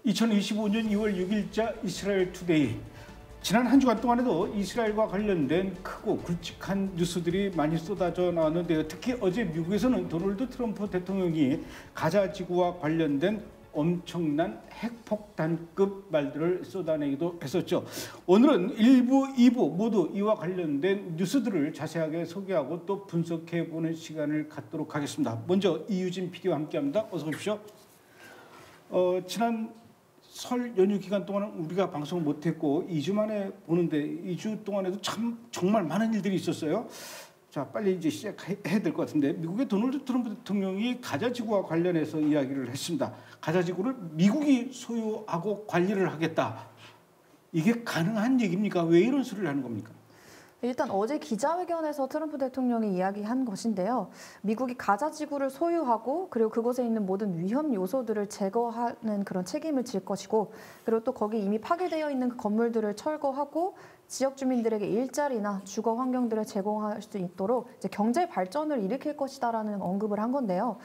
2025년 2월 6일자 이스라엘 투데이. 지난 한 주간 동안에도 이스라엘과 관련된 크고 굵직한 뉴스들이 많이 쏟아져 나왔는데요. 특히 어제 미국에서는 도널드 트럼프 대통령이 가자 지구와 관련된 엄청난 핵폭탄급 말들을 쏟아내기도 했었죠. 오늘은 1부, 2부 모두 이와 관련된 뉴스들을 자세하게 소개하고 또 분석해보는 시간을 갖도록 하겠습니다. 먼저 이유진 PD와 함께합니다. 어서 오십시오. 지난 설 연휴 기간 동안은 우리가 방송을 못했고 2주 만에 보는데 2주 동안에도 참 정말 많은 일들이 있었어요. 자, 빨리 이제 시작해야 될 것 같은데 미국의 도널드 트럼프 대통령이 가자 지구와 관련해서 이야기를 했습니다. 가자 지구를 미국이 소유하고 관리를 하겠다. 이게 가능한 얘기입니까? 왜 이런 소리를 하는 겁니까? 일단 어제 기자회견에서 트럼프 대통령이 이야기한 것인데요. 미국이 가자 지구를 소유하고 그리고 그곳에 있는 모든 위험 요소들을 제거하는 그런 책임을 질 것이고 그리고 또 거기 이미 파괴되어 있는 그 건물들을 철거하고 지역 주민들에게 일자리나 주거 환경들을 제공할 수 있도록 이제 경제 발전을 일으킬 것이다라는 언급을 한 건데요.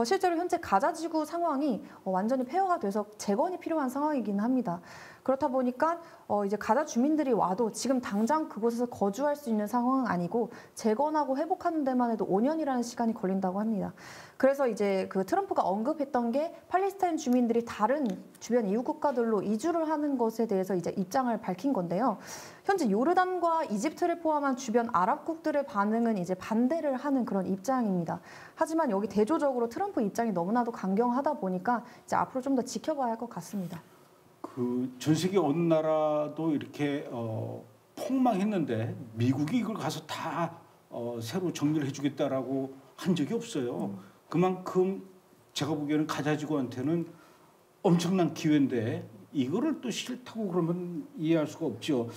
실제로 현재 가자 지구 상황이 완전히 폐허가 돼서 재건이 필요한 상황이긴 합니다. 그렇다 보니까 이제 가자 주민들이 와도 지금 당장 그곳에서 거주할 수 있는 상황은 아니고 재건하고 회복하는 데만 해도 5년이라는 시간이 걸린다고 합니다. 그래서 이제 그 트럼프가 언급했던 게 팔레스타인 주민들이 다른 주변 이웃 국가들로 이주를 하는 것에 대해서 이제 입장을 밝힌 건데요. 현재 요르단과 이집트를 포함한 주변 아랍국들의 반응은 이제 반대를 하는 그런 입장입니다. 하지만 여기 대조적으로 트럼프 입장이 너무나도 강경하다 보니까 이제 앞으로 좀 더 지켜봐야 할 것 같습니다. 전 세계 어느 나라도 이렇게 폭망했는데 미국이 이걸 가서 다 새로 정리를 해주겠다라고 한 적이 없어요. 그만큼 제가 보기에는 가자 지구한테는 엄청난 기회인데 이거를 또 싫다고 그러면 이해할 수가 없죠.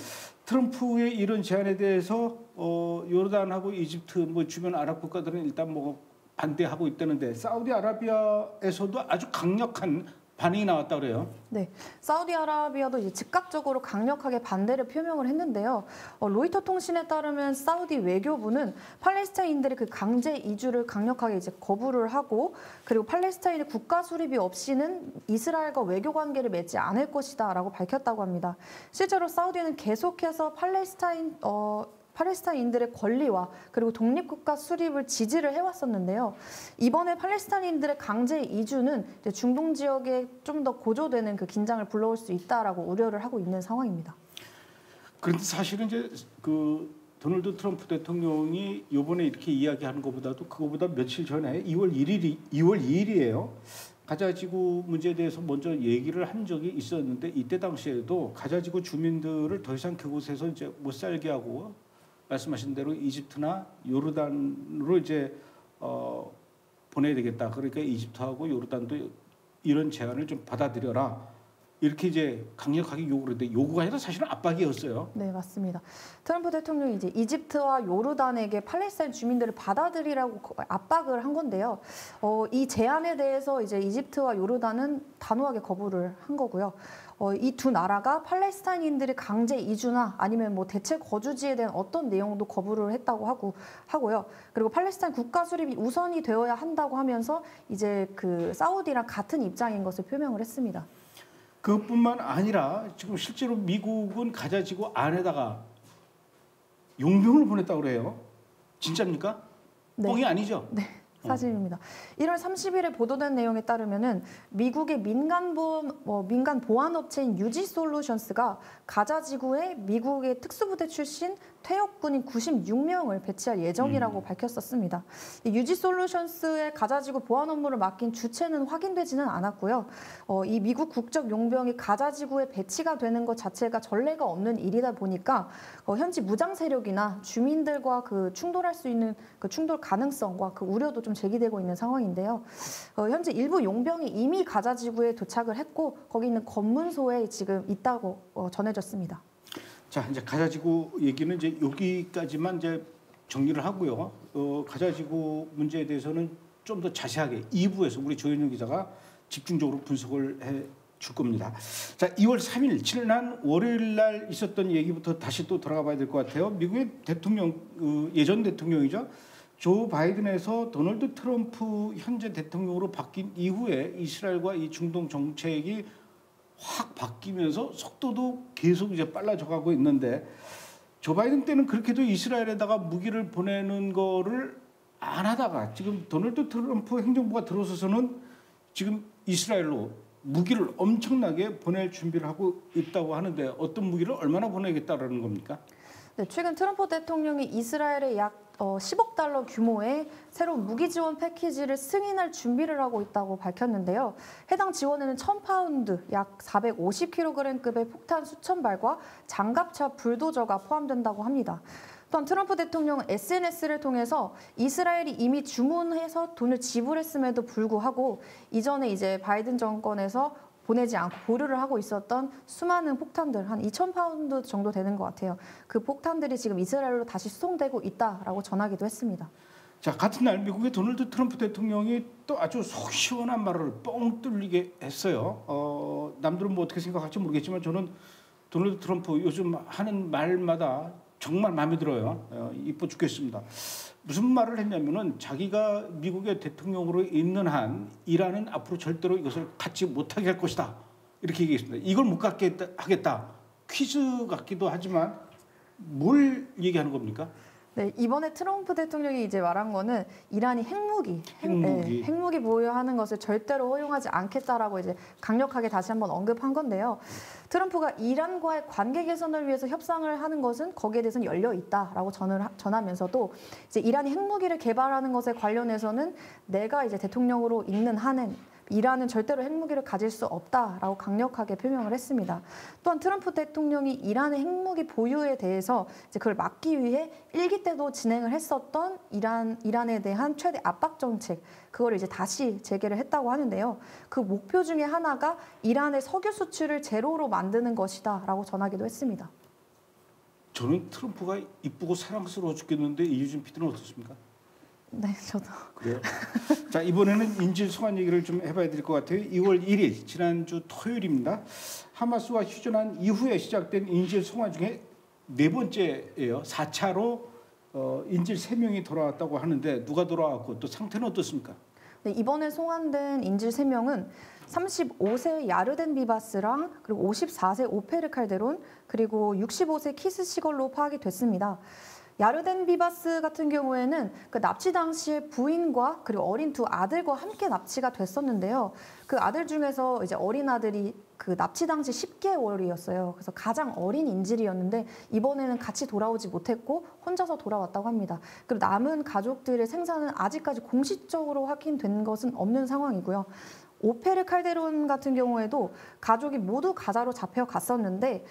트럼프의 이런 제안에 대해서 요르단하고 이집트 뭐 주변 아랍 국가들은 일단 뭐 반대하고 있다는데 사우디아라비아에서도 아주 강력한 반응이 나왔다 그래요. 네, 사우디아라비아도 이제 즉각적으로 강력하게 반대를 표명을 했는데요. 로이터 통신에 따르면 사우디 외교부는 팔레스타인들의 그 강제 이주를 강력하게 이제 거부를 하고 그리고 팔레스타인의 국가 수립이 없이는 이스라엘과 외교 관계를 맺지 않을 것이다라고 밝혔다고 합니다. 실제로 사우디는 계속해서 팔레스타인들의 권리와 그리고 독립국가 수립을 지지를 해왔었는데요. 이번에 팔레스타인들의 강제 이주는 이제 중동 지역에 좀 더 고조되는 그 긴장을 불러올 수 있다라고 우려를 하고 있는 상황입니다. 그런데 사실은 이제 그 도널드 트럼프 대통령이 이번에 이렇게 이야기하는 것보다도 그거보다 며칠 전에 2월 2일이에요. 가자 지구 문제에 대해서 먼저 얘기를 한 적이 있었는데 이때 당시에도 가자 지구 주민들을 더 이상 그곳에서 이제 못 살게 하고 말씀하신 대로 이집트나 요르단으로 이제 보내야 되겠다. 그러니까 이집트하고 요르단도 이런 제안을 좀 받아들여라. 이렇게 이제 강력하게 요구를 했는데 요구가 아니라 사실은 압박이었어요. 네, 맞습니다. 트럼프 대통령이 이제 이집트와 요르단에게 팔레스타인 주민들을 받아들이라고 압박을 한 건데요. 이 제안에 대해서 이제 이집트와 요르단은 단호하게 거부를 한 거고요. 이 두 나라가 팔레스타인인들의 강제 이주나 아니면 뭐 대체 거주지에 대한 어떤 내용도 거부를 했다고 하고요. 그리고 팔레스타인 국가 수립이 우선이 되어야 한다고 하면서 이제 그 사우디랑 같은 입장인 것을 표명을 했습니다. 그것뿐만 아니라 지금 실제로 미국은 가자 지구 안에다가 용병을 보냈다고 그래요. 진짜입니까? 네. 뻥이 아니죠? 네. 사실입니다. 1월 30일에 보도된 내용에 따르면은 미국의 민간 보안 업체인 유지솔루션스가 가자 지구에 미국의 특수부대 출신 퇴역군인 96명을 배치할 예정이라고 밝혔었습니다. 유지솔루션스의 가자 지구 보안 업무를 맡긴 주체는 확인되지는 않았고요. 이 미국 국적 용병이 가자 지구에 배치가 되는 것 자체가 전례가 없는 일이다 보니까 현지 무장 세력이나 주민들과 그 충돌할 수 있는 그 충돌 가능성과 그 우려도 좀 제기되고 있는 상황인데요. 현재 일부 용병이 이미 가자 지구에 도착을 했고 거기 있는 검문소에 지금 있다고 전해졌습니다. 자, 이제 가자 지구 얘기는 이제 여기까지만 이제 정리를 하고요. 가자 지구 문제에 대해서는 좀 더 자세하게 2부에서 우리 조현영 기자가 집중적으로 분석을 해 줄 겁니다. 자, 2월 3일 지난 월요일 날 있었던 얘기부터 다시 또 돌아가 봐야 될 것 같아요. 미국의 대통령 예전 대통령이죠. 조 바이든에서 도널드 트럼프 현재 대통령으로 바뀐 이후에 이스라엘과 이 중동 정책이 확 바뀌면서 속도도 계속 이제 빨라져 가고 있는데 조 바이든 때는 그렇게도 이스라엘에다가 무기를 보내는 거를 안 하다가 지금 도널드 트럼프 행정부가 들어서서는 지금 이스라엘로 무기를 엄청나게 보낼 준비를 하고 있다고 하는데 어떤 무기를 얼마나 보내겠다라는 겁니까? 네, 최근 트럼프 대통령이 이스라엘에 약 10억 달러 규모의 새로운 무기 지원 패키지를 승인할 준비를 하고 있다고 밝혔는데요. 해당 지원에는 1,000파운드, 약 450kg급의 폭탄 수천 발과 장갑차 불도저가 포함된다고 합니다. 또한 트럼프 대통령은 SNS를 통해서 이스라엘이 이미 주문해서 돈을 지불했음에도 불구하고 이전에 이제 바이든 정권에서 보내지 않고 보류를 하고 있었던 수많은 폭탄들, 한 2,000파운드 정도 되는 것 같아요. 그 폭탄들이 지금 이스라엘로 다시 수송되고 있다라고 전하기도 했습니다. 자, 같은 날 미국의 도널드 트럼프 대통령이 또 아주 속 시원한 말을 뻥 뚫리게 했어요. 남들은 뭐 어떻게 생각할지 모르겠지만 저는 도널드 트럼프 요즘 하는 말마다 정말 마음에 들어요. 이뻐 죽겠습니다. 무슨 말을 했냐면은 자기가 미국의 대통령으로 있는 한 이란은 앞으로 절대로 이것을 갖지 못하게 할 것이다. 이렇게 얘기했습니다. 이걸 못 갖게 하겠다. 퀴즈 같기도 하지만 뭘 얘기하는 겁니까? 네, 이번에 트럼프 대통령이 이제 말한 거는 이란이 핵무기 보유하는 것을 절대로 허용하지 않겠다라고 이제 강력하게 다시 한번 언급한 건데요. 트럼프가 이란과의 관계 개선을 위해서 협상을 하는 것은 거기에 대해서는 열려 있다라고 전하면서도 이제 이란이 핵무기를 개발하는 것에 관련해서는 내가 이제 대통령으로 있는 한은 이란은 절대로 핵무기를 가질 수 없다라고 강력하게 표명을 했습니다. 또한 트럼프 대통령이 이란의 핵무기 보유에 대해서 이제 그걸 막기 위해 일기 때도 진행을 했었던 이란에 대한 최대 압박 정책, 그걸 이제 다시 재개를 했다고 하는데요. 그 목표 중에 하나가 이란의 석유 수출을 제로로 만드는 것이다라고 전하기도 했습니다. 저는 트럼프가 이쁘고 사랑스러워 죽겠는데 이유진 PD는 어떻습니까? 네, 저도. 그래요? 자, 이번에는 인질 소환 얘기를 좀 해봐야 될 것 같아요. 2월 1일, 지난주 토요일입니다. 하마스와 휴전한 이후에 시작된 인질 송환 중에 네 번째예요. 4차로 인질 3명이 돌아왔다고 하는데 누가 돌아왔고 또 상태는 어떻습니까? 네, 이번에 송환된 인질 3명은 35세 야르덴 비바스랑 그리고 54세 오페르 칼데론 그리고 65세 키스 시걸로 파악이 됐습니다. 야르덴 비바스 같은 경우에는 그 납치 당시에 부인과 그리고 어린 두 아들과 함께 납치가 됐었는데요. 그 아들 중에서 이제 어린 아들이 그 납치 당시 10개월이었어요. 그래서 가장 어린 인질이었는데 이번에는 같이 돌아오지 못했고 혼자서 돌아왔다고 합니다. 그리고 남은 가족들의 생사는 아직까지 공식적으로 확인된 것은 없는 상황이고요. 오페르 칼데론 같은 경우에도 가족이 모두 가자로 잡혀갔었는데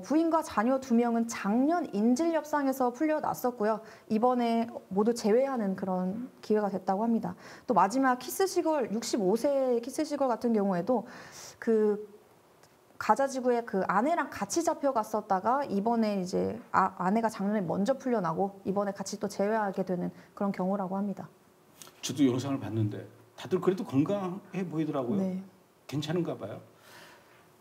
부인과 자녀 2명은 작년 인질협상에서 풀려났었고요. 이번에 모두 제외하는 그런 기회가 됐다고 합니다. 또 마지막 키스시걸 65세 키스시걸 같은 경우에도 그 가자 지구에 그 아내랑 같이 잡혀갔었다가 이번에 이제 아내가 작년에 먼저 풀려나고 이번에 같이 또 제외하게 되는 그런 경우라고 합니다. 저도 영상을 봤는데 다들 그래도 건강해 보이더라고요. 네. 괜찮은가 봐요.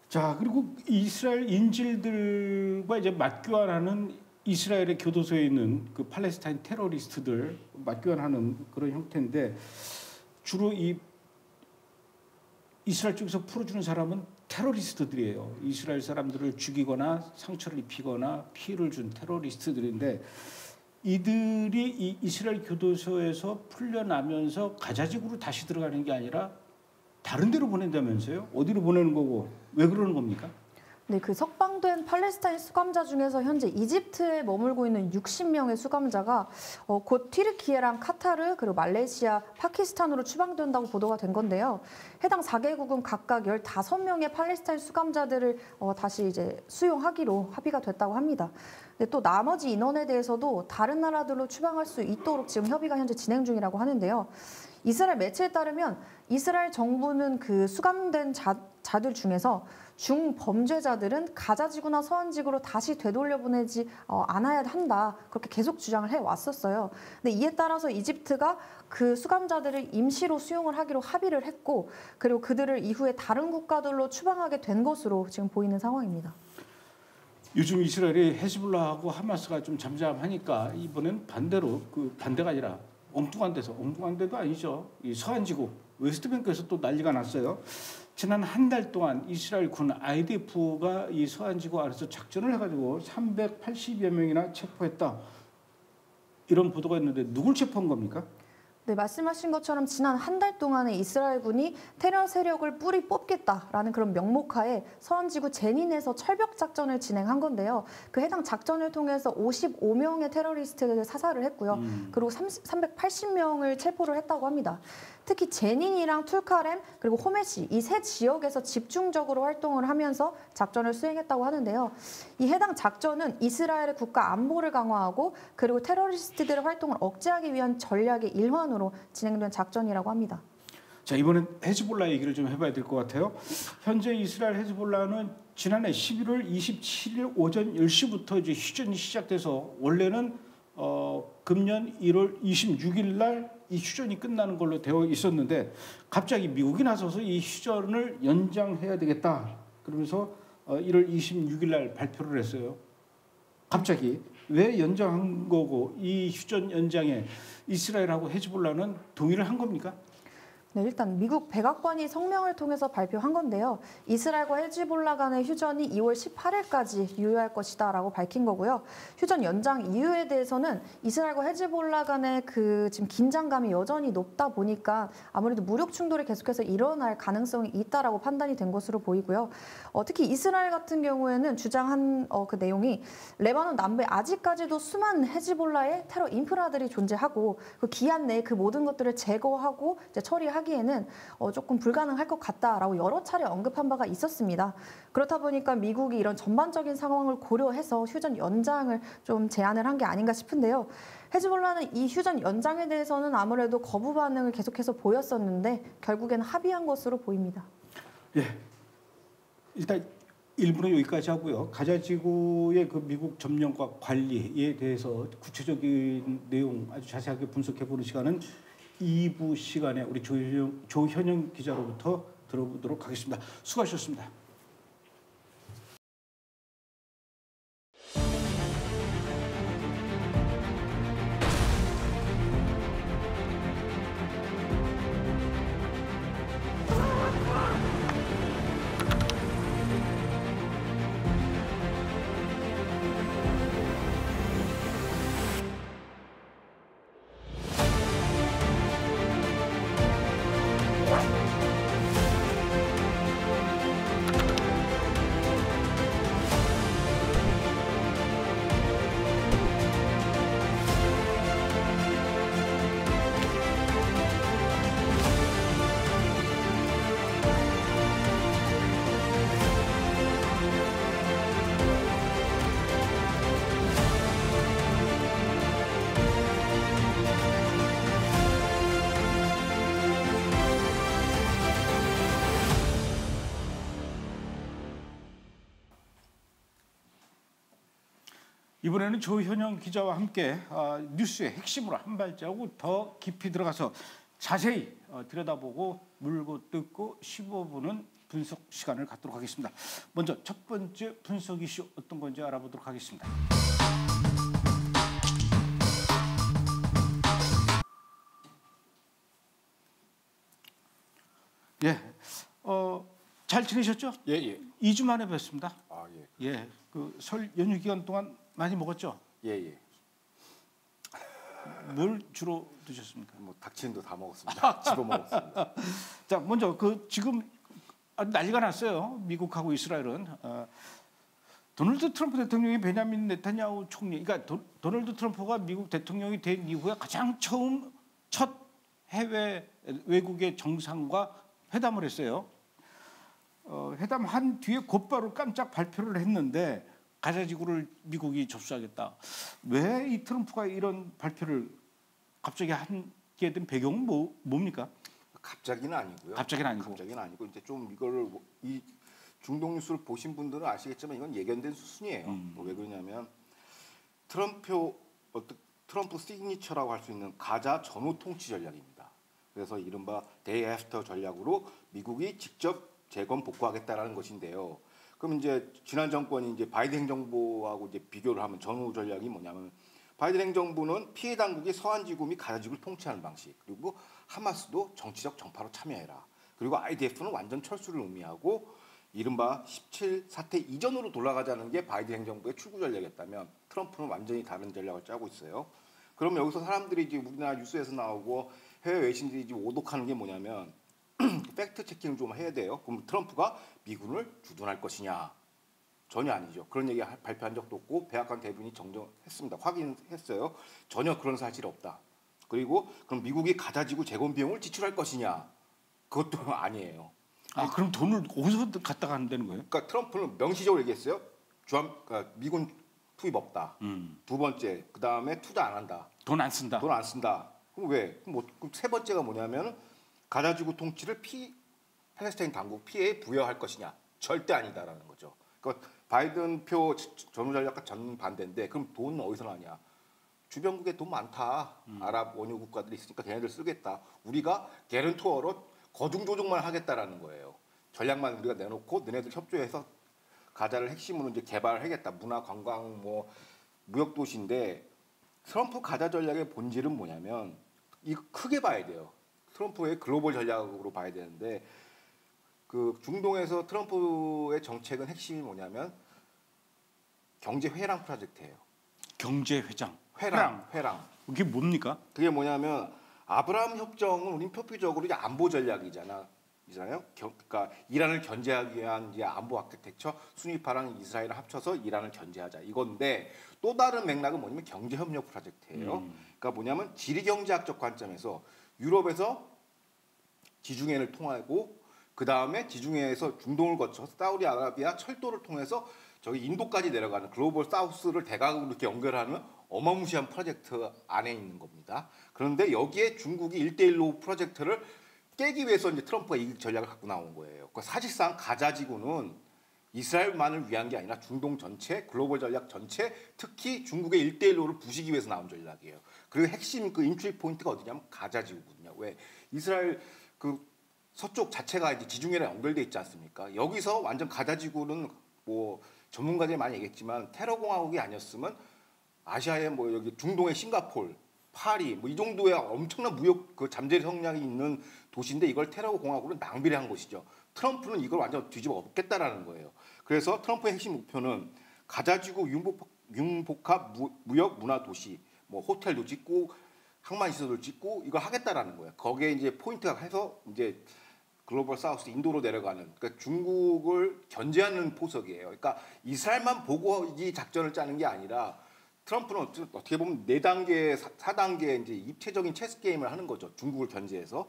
자, 그리고 이스라엘 인질들과 이제 맞교환하는 이스라엘의 교도소에 있는 그 팔레스타인 테러리스트들 맞교환하는 그런 형태인데 주로 이 이스라엘 쪽에서 풀어주는 사람은 테러리스트들이에요. 이스라엘 사람들을 죽이거나 상처를 입히거나 피해를 준 테러리스트들인데 이들이 이 이스라엘 교도소에서 풀려나면서 가자지구로 다시 들어가는 게 아니라 다른 데로 보낸다면서요? 어디로 보내는 거고 왜 그러는 겁니까? 네, 그 석방된 팔레스타인 수감자 중에서 현재 이집트에 머물고 있는 60명의 수감자가 곧 튀르키예랑 카타르 그리고 말레이시아, 파키스탄으로 추방된다고 보도가 된 건데요. 해당 4개국은 각각 15명의 팔레스타인 수감자들을 다시 이제 수용하기로 합의가 됐다고 합니다. 근데 또 나머지 인원에 대해서도 다른 나라들로 추방할 수 있도록 지금 협의가 현재 진행 중이라고 하는데요. 이스라엘 매체에 따르면 이스라엘 정부는 그 수감된 자들 중에서 중범죄자들은 가자지구나 서한지구로 다시 되돌려보내지 않아야 한다. 그렇게 계속 주장을 해왔었어요. 근데 이에 따라서 이집트가 그 수감자들을 임시로 수용을 하기로 합의를 했고 그리고 그들을 이후에 다른 국가들로 추방하게 된 것으로 지금 보이는 상황입니다. 요즘 이스라엘이 헤즈볼라하고 하마스가 좀 잠잠하니까 이번엔 반대로 그 반대가 아니라 엉뚱한 데도 아니죠. 이 서한지구 웨스트뱅크에서 또 난리가 났어요. 지난 한 달 동안 이스라엘 군 IDF가 이 서한지구 아래서 작전을 해가지고 380여 명이나 체포했다. 이런 보도가 있는데 누굴 체포한 겁니까? 네, 말씀하신 것처럼 지난 한 달 동안에 이스라엘군이 테러 세력을 뿌리 뽑겠다라는 그런 명목하에 서한지구 제닌에서 철벽 작전을 진행한 건데요. 그 해당 작전을 통해서 55명의 테러리스트를 사살을 했고요. 그리고 380명을 체포를 했다고 합니다. 특히 제닌이랑 툴카렘 그리고 호메시 이 세 지역에서 집중적으로 활동을 하면서 작전을 수행했다고 하는데요. 이 해당 작전은 이스라엘의 국가 안보를 강화하고 그리고 테러리스트들의 활동을 억제하기 위한 전략의 일환으로 진행된 작전이라고 합니다. 자, 이번엔 헤즈볼라 얘기를 좀 해봐야 될 것 같아요. 현재 이스라엘 헤즈볼라는 지난해 11월 27일 오전 10시부터 이제 휴전이 시작돼서 원래는 금년 1월 26일 날 이 휴전이 끝나는 걸로 되어 있었는데 갑자기 미국이 나서서 이 휴전을 연장해야 되겠다. 그러면서 1월 26일 날 발표를 했어요. 갑자기 왜 연장한 거고 이 휴전 연장에 이스라엘하고 헤즈볼라는 동의를 한 겁니까? 네, 일단 미국 백악관이 성명을 통해서 발표한 건데요. 이스라엘과 헤즈볼라 간의 휴전이 2월 18일까지 유효할 것이다라고 밝힌 거고요. 휴전 연장 이유에 대해서는 이스라엘과 헤즈볼라 간의 그 지금 긴장감이 여전히 높다 보니까 아무래도 무력 충돌이 계속해서 일어날 가능성이 있다라고 판단이 된 것으로 보이고요. 특히 이스라엘 같은 경우에는 주장한 그 내용이 레바논 남부에 아직까지도 수많은 헤즈볼라의 테러 인프라들이 존재하고 그 기한 내에 그 모든 것들을 제거하고 이제 처리하기에는 조금 불가능할 것 같다라고 여러 차례 언급한 바가 있었습니다. 그렇다 보니까 미국이 이런 전반적인 상황을 고려해서 휴전 연장을 좀 제안을 한 게 아닌가 싶은데요. 헤즈볼라는 이 휴전 연장에 대해서는 아무래도 거부 반응을 계속해서 보였었는데 결국에는 합의한 것으로 보입니다. 예, 일단 1부는 여기까지 하고요. 가자지구의 그 미국 점령과 관리에 대해서 구체적인 내용 아주 자세하게 분석해보는 시간은 2부 시간에 우리 조현영 기자로부터 들어보도록 하겠습니다. 수고하셨습니다. 이번에는 조현영 기자와 함께 뉴스의 핵심으로 한 발자국 더 깊이 들어가서 자세히 들여다보고 물고 뜯고 15분은 분석 시간을 갖도록 하겠습니다. 먼저 첫 번째 분석 이슈 어떤 건지 알아보도록 하겠습니다. 예, 잘 지내셨죠? 예, 예. 2주 만에 뵙습니다. 아, 예. 예, 그 설 연휴 기간 동안 많이 먹었죠? 예, 예. 뭘 주로 드셨습니까? 뭐 닭친도 다 먹었습니다. 집어 먹었습니다. 자, 먼저 그 지금 난리가 났어요. 미국하고 이스라엘은 도널드 트럼프 대통령이 베냐민 네타냐후 총리, 그러니까 도널드 트럼프가 미국 대통령이 된 이후에 가장 첫 해외 외국의 정상과 회담을 했어요. 회담한 뒤에 곧바로 깜짝 발표를 했는데 가자지구를 미국이 접수하겠다. 왜 이 트럼프가 이런 발표를 갑자기 하게 된 배경은 뭡니까? 갑자기는 아니고요. 갑자기는 아니고. 갑자기는 아니고 이제 좀 이거를 이 중동 뉴스를 보신 분들은 아시겠지만 이건 예견된 수순이에요. 왜 그러냐면 트럼프 시그니처라고 할 수 있는 가자 전후 통치 전략입니다. 그래서 이른바 데이 애프터 전략으로 미국이 직접 재건 복구하겠다라는 것인데요. 그럼 이제 지난 정권이 이제 바이든 행정부하고 이제 비교를 하면 전후 전략이 뭐냐면 바이든 행정부는 피해 당국이 서한 지구 및 가자 지구를 통치하는 방식, 그리고 하마스도 정치적 정파로 참여해라. 그리고 IDF는 완전 철수를 의미하고 이른바 17 사태 이전으로 돌아가자는 게 바이든 행정부의 출구 전략이었다면 트럼프는 완전히 다른 전략을 짜고 있어요. 그럼 여기서 사람들이 이제 우리나라 뉴스에서 나오고 해외 외신들이 이제 오독하는 게 뭐냐면 팩트 체킹을 좀 해야 돼요. 그럼 트럼프가 미군을 주둔할 것이냐? 전혀 아니죠. 그런 얘기 발표한 적도 없고 백악관 대변인이 정정했습니다. 확인했어요. 전혀 그런 사실이 없다. 그리고 그럼 미국이 가자지구 재건 비용을 지출할 것이냐? 그것도 아니에요. 아 그럼 돈을 어디서 갖다 가는 거예요? 그러니까 트럼프는 명시적으로 얘기했어요. 그러니까 미군 투입 없다. 두 번째, 그 다음에 투자 안 한다. 돈 안 쓴다. 돈 안 쓴다. 그럼 왜? 그럼 세 번째가 뭐냐면 가자지구 통치를 팔레스타인 당국 피해에 부여할 것이냐? 절대 아니다라는 거죠. 그러니까 바이든 표 전후전략과 전 반대인데 그럼 돈 어디서 나냐? 주변국에 돈 많다. 아랍 원유 국가들이 있으니까 걔네들 쓰겠다. 우리가 개런투어로 거중 조정만 하겠다라는 거예요. 전략만 우리가 내놓고 너네들 협조해서 가자를 핵심으로 이제 개발하겠다. 문화, 관광, 뭐 무역 도시인데 트럼프 가자 전략의 본질은 뭐냐면 이거 크게 봐야 돼요. 트럼프의 글로벌 전략으로 봐야 되는데 그 중동에서 트럼프의 정책은 핵심이 뭐냐면 경제 회랑 프로젝트예요. 경제 회장. 회랑. 그게 뭡니까? 그게 뭐냐면 아브라함 협정은 우린 표피적으로 이제 안보 전략이잖아요. 그러니까 이란을 견제하기 위한 이제 안보 아키텍처, 순위파랑 이스라엘을 합쳐서 이란을 견제하자 이건데 또 다른 맥락은 뭐냐면 경제 협력 프로젝트예요. 그러니까 뭐냐면 지리 경제학적 관점에서 유럽에서 지중해를 통하고 그 다음에 지중해에서 중동을 거쳐서 사우디아라비아 철도를 통해서 저기 인도까지 내려가는 글로벌 사우스를 대각으로 이렇게 연결하는 어마무시한 프로젝트 안에 있는 겁니다. 그런데 여기에 중국이 1대1로 프로젝트를 깨기 위해서 이제 트럼프가 이 전략을 갖고 나온 거예요. 그러니까 사실상 가자지구는 이스라엘만을 위한 게 아니라 중동 전체, 글로벌 전략 전체, 특히 중국의 1대1로를 부시기 위해서 나온 전략이에요. 그리고 핵심 그 인트리 포인트가 어디냐면 가자지구거든요. 왜? 이스라엘 그 서쪽 자체가 이제 지중해랑 연결돼 있지 않습니까? 여기서 완전 가자지구는 뭐 전문가들이 많이 얘기했지만 테러 공화국이 아니었으면 아시아의 뭐 여기 중동의 싱가포르, 파리 뭐 이 정도의 엄청난 무역 그 잠재 성량이 있는 도시인데 이걸 테러 공화국으로 낭비를 한 것이죠. 트럼프는 이걸 완전 뒤집어 엎겠다라는 거예요. 그래서 트럼프의 핵심 목표는 가자지구 융복합 무역 문화 도시, 뭐 호텔도 짓고 항만 시설도 짓고 이걸 하겠다라는 거예요. 거기에 이제 포인트가 해서 이제 글로벌 사우스 인도로 내려가는 그러니까 중국을 견제하는 포석이에요. 그러니까 이스라엘만 보고 이 작전을 짜는 게 아니라 트럼프는 어떻게 보면 4단계, 4단계 이제 입체적인 체스 게임을 하는 거죠. 중국을 견제해서.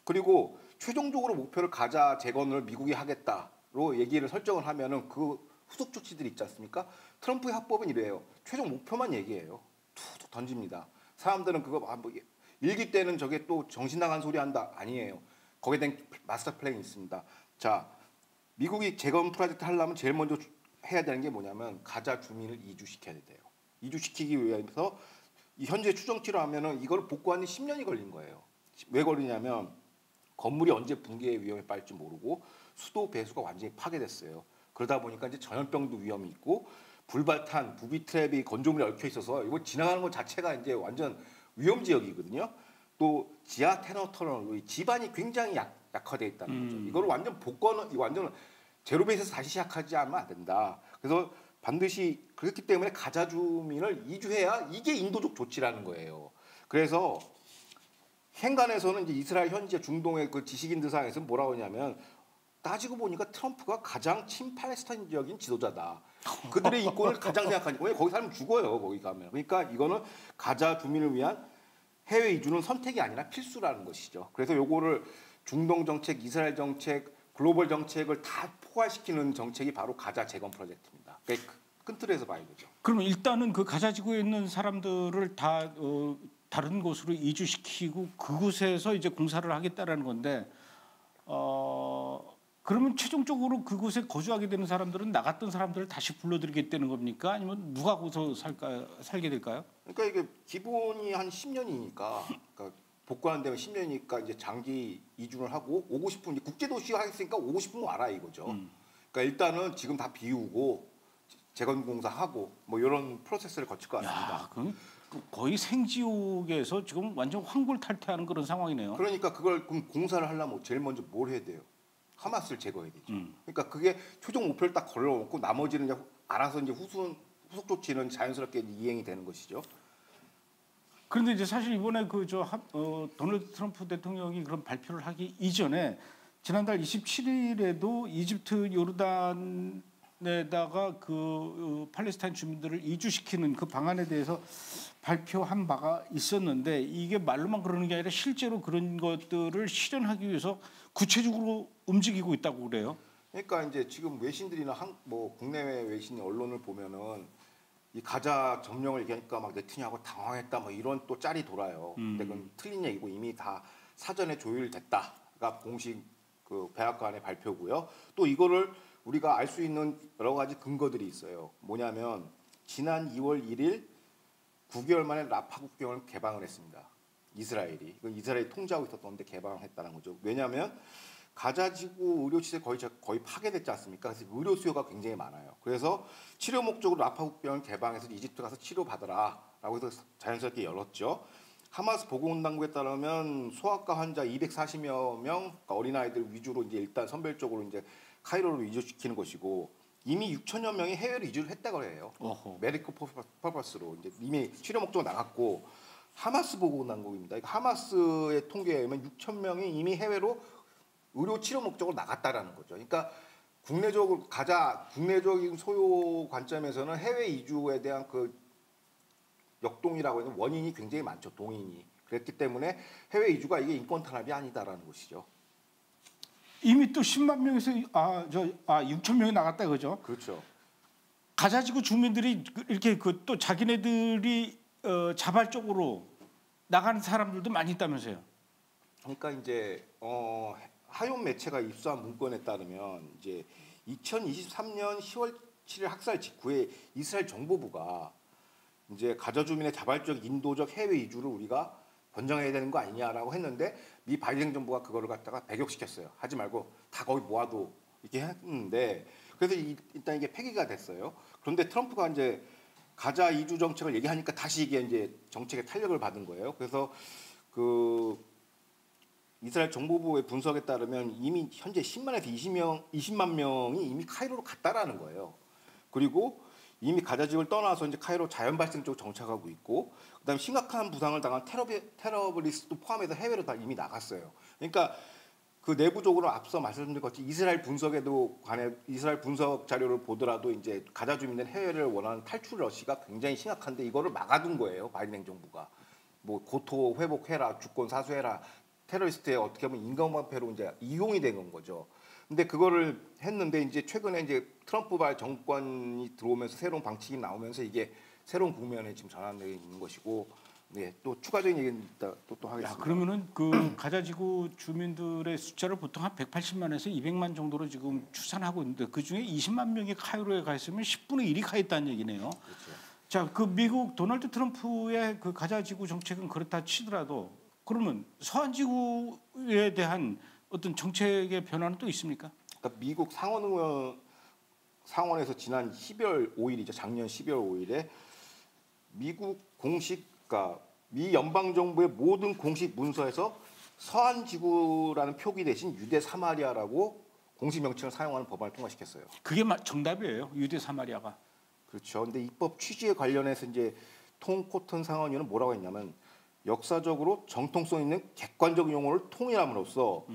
그리고 최종적으로 목표를 가자 재건을 미국이 하겠다로 얘기를 설정을 하면은 그 후속 조치들이 있지 않습니까? 트럼프의 합법은 이래요. 최종 목표만 얘기해요. 툭툭 던집니다. 사람들은 그거 뭐 일기 때는 저게 또 정신 나간 소리 한다. 아니에요. 거기에 대한 마스터 플랜이 있습니다. 자, 미국이 재건 프로젝트 하려면 제일 먼저 해야 되는 게 뭐냐면 가자 주민을 이주시켜야 돼요. 이주시키기 위해서 이 현재 추정치로 하면은 이걸 복구하는 10년이 걸린 거예요. 왜 걸리냐면 건물이 언제 붕괴의 위험에 빠질지 모르고 수도 배수가 완전히 파괴됐어요. 그러다 보니까 이제 전염병도 위험이 있고 불발탄, 부비 트랩이 건조물이 얽혀 있어서 이거 지나가는 것 자체가 이제 완전 위험 지역이거든요. 또 지하 터널 지반이 굉장히 약화되어 있다는 거죠. 이걸 완전 복구는 완전 제로 베이스에서 다시 시작하지 않으면 안 된다. 그래서 반드시 그렇기 때문에 가자 주민을 이주해야 이게 인도적 조치라는 거예요. 그래서 행간에서는 이제 이스라엘 현재 중동의 그 지식인들 사이에서 뭐라고 하냐면 따지고 보니까 트럼프가 가장 친팔레스타인적인 지도자다. 그들의 이권을 가장 생각하니까 왜 거기 살면 죽어요. 거기 가면. 그러니까 이거는 가자 주민을 위한 해외 이주는 선택이 아니라 필수라는 것이죠. 그래서 요거를 중동 정책, 이스라엘 정책, 글로벌 정책을 다 포괄시키는 정책이 바로 가자 재건 프로젝트입니다. 그러니까 큰 틀에서 봐야 되죠. 그러면 일단은 그 가자지구에 있는 사람들을 다 다른 곳으로 이주시키고 그곳에서 이제 공사를 하겠다라는 건데 그러면 최종적으로 그곳에 거주하게 되는 사람들은 나갔던 사람들을 다시 불러들이겠다는 겁니까? 아니면 누가 거기서 살게 될까요? 그러니까 이게 기본이 한 10년이니까 그러니까 복구하는 데면 10년이니까 이제 장기 이주를 하고 오고 싶으면 이제 국제도시가 하겠으니까 오고 싶으면 와라 이거죠. 그러니까 일단은 지금 다 비우고 재건공사하고 뭐 이런 프로세스를 거칠 것 같습니다. 야, 그럼 거의 생지옥에서 지금 완전 황골탈퇴하는 그런 상황이네요. 그러니까 그걸 그럼 공사를 하려면 제일 먼저 뭘 해야 돼요? 하마스를 제거해야 되죠. 그러니까 그게 최종 목표를 딱 걸어놓고 나머지는 이제 알아서 이제 후속 조치는 자연스럽게 이행이 되는 것이죠. 그런데 이제 사실 이번에 도널드 트럼프 대통령이 그런 발표를 하기 이전에 지난달 27일에도 이집트 요르단에다가 팔레스타인 주민들을 이주시키는 그 방안에 대해서 발표한 바가 있었는데 이게 말로만 그러는 게 아니라 실제로 그런 것들을 실현하기 위해서 구체적으로 움직이고 있다고 그래요. 그러니까 이제 지금 외신들이나 국내외 외신 언론을 보면은 이 가자 점령을 얘기하니까 막 네티냐고 당황했다 뭐 이런 또 짤이 돌아요. 근데 그건 틀린 얘기고 이미 다 사전에 조율됐다가 공식 그 백악관의 발표고요. 또 이거를 우리가 알 수 있는 여러 가지 근거들이 있어요. 뭐냐면 지난 2월 1일 9개월 만에 라파 국경을 개방을 했습니다. 이스라엘이. 이건 이스라엘이 통제하고 있었던데 개방을 했다는 거죠. 왜냐하면 가자 지구 의료 시설 거의 파괴됐지 않습니까? 그래서 의료 수요가 굉장히 많아요. 그래서 치료 목적으로 라파 국경을 개방해서 이집트 가서 치료 받으라라고 해서 자연스럽게 열었죠. 하마스 보건당국에 따르면 소아과 환자 240여 명, 그러니까 어린아이들 위주로 이제 일단 선별적으로 이제 카이로로 이주시키는 것이고 이미 6천여 명이 해외로 이주를 했다고 해요. 메디컬 퍼퍼스로 이제 이미 치료 목적으로 나갔고 하마스 보건당국입니다. 하마스의 통계에 의하면 6천 명이 이미 해외로 의료 치료 목적으로 나갔다라는 거죠. 그러니까 국내적인 소요 관점에서는 해외 이주에 대한 그 역동이라고 하는 원인이 굉장히 많죠. 동인이. 그랬기 때문에 해외 이주가 이게 인권 탄압이 아니다라는 것이죠. 이미 또 10만 명에서 6천 명이 나갔다 그죠? 그렇죠. 가자지구 주민들이 이렇게 또 자기네들이 자발적으로 나가는 사람들도 많이 있다면서요. 그러니까 이제 하용 매체가 입수한 문건에 따르면 이제 2023년 10월 7일 학살 직후에 이스라엘 정보부가 이제 가자 주민의 자발적 인도적 해외 이주를 우리가 권장해야 되는 거 아니냐라고 했는데 미 바이든 정부가 그거를 갖다가 배격시켰어요. 하지 말고 다 거기 모아도 이렇게 했는데 그래서 일단 이게 폐기가 됐어요. 그런데 트럼프가 이제 가자 이주 정책을 얘기하니까 다시 이게 이제 정책의 탄력을 받은 거예요. 그래서 그 이스라엘 정보부의 분석에 따르면 이미 현재 10만에서 20만 명이 이미 카이로로 갔다라는 거예요. 그리고 이미 가자 지구를 떠나서 이제 카이로 자연 발생 쪽으로 정착하고 있고, 그다음에 심각한 부상을 당한 테러리스트도 포함해서 해외로 다 이미 나갔어요. 그러니까 그 내부적으로 앞서 말씀드린 것처럼 이스라엘 분석에도 관해 이스라엘 분석 자료를 보더라도 이제 가자 주민들 해외를 원하는 탈출 러시가 굉장히 심각한데 이거를 막아둔 거예요. 바이든 행정부가 뭐 고토 회복해라, 주권 사수해라, 테러리스트의 어떻게 보면 인간방패로 이제 이용이 된 거죠. 근데 그거를 했는데 이제 최근에 이제 트럼프발 정권이 들어오면서 새로운 방침이 나오면서 이게 새로운 국면에 지금 전환되어 있는 것이고, 네, 또 추가적인 얘기는 또 하겠습니다. 그러면은 그 가자지구 주민들의 숫자를 보통 한 180만에서 200만 정도로 지금 추산하고 있는데 그 중에 20만 명이 카이로에 가 있으면 10분의 1이 가 있다는 얘기네요. 그렇죠. 자, 그 미국 도널드 트럼프의 그 가자지구 정책은 그렇다 치더라도 그러면 서한지구에 대한 어떤 정책의 변화는 또 있습니까? 그러니까 미국 상원에서 지난 12월 5일이죠. 작년 12월 5일에 미국 그러니까 미 연방 정부의 모든 공식 문서에서 서한지구라는 표기 대신 유대 사마리아라고 공식 명칭을 사용하는 법안을 통과시켰어요. 그게 정답이에요. 유대 사마리아가. 그렇죠. 근데 입법 취지에 관련해서 이제 톰 코튼 상원의원은 뭐라고 했냐면 역사적으로 정통성 있는 객관적 용어를 통일함으로써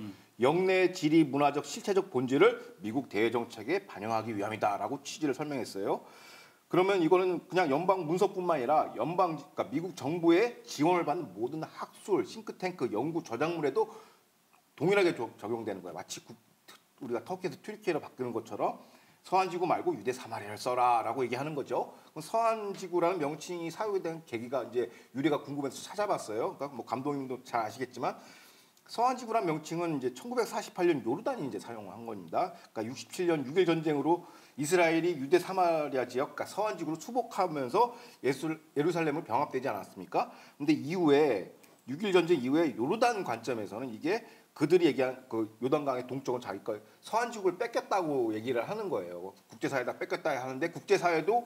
영내 지리 문화적 실체적 본질을 미국 대외 정책에 반영하기 위함이다라고 취지를 설명했어요. 그러면 이거는 그냥 연방 문서뿐만 아니라 그러니까 미국 정부의 지원을 받는 모든 학술, 싱크탱크, 연구 저작물에도 동일하게 적용되는 거예요. 마치 우리가 터키에서 튀르키예로 바뀌는 것처럼 서한지구 말고 유대 사마리아를 써라라고 얘기하는 거죠. 서한지구라는 명칭이 사용이 된 계기가 이제 유래가 궁금해서 찾아봤어요. 그러니까 뭐 감독님도 잘 아시겠지만 서한지구라는 명칭은 이제 1948년 요르단이 이제 사용한 겁니다. 그러니까 67년 6.1 전쟁으로 이스라엘이 유대 사마리아 지역, 그러니까 서한지구를 수복하면서 예루살렘을 병합되지 않았습니까? 근데 이후에 6.1 전쟁 이후에 요르단 관점에서는 이게 그들이 얘기한 그 요단강의 동쪽은 자기 거 서한지구를 뺏겼다고 얘기를 하는 거예요. 국제사회에다 뺏겼다 하는데 국제사회도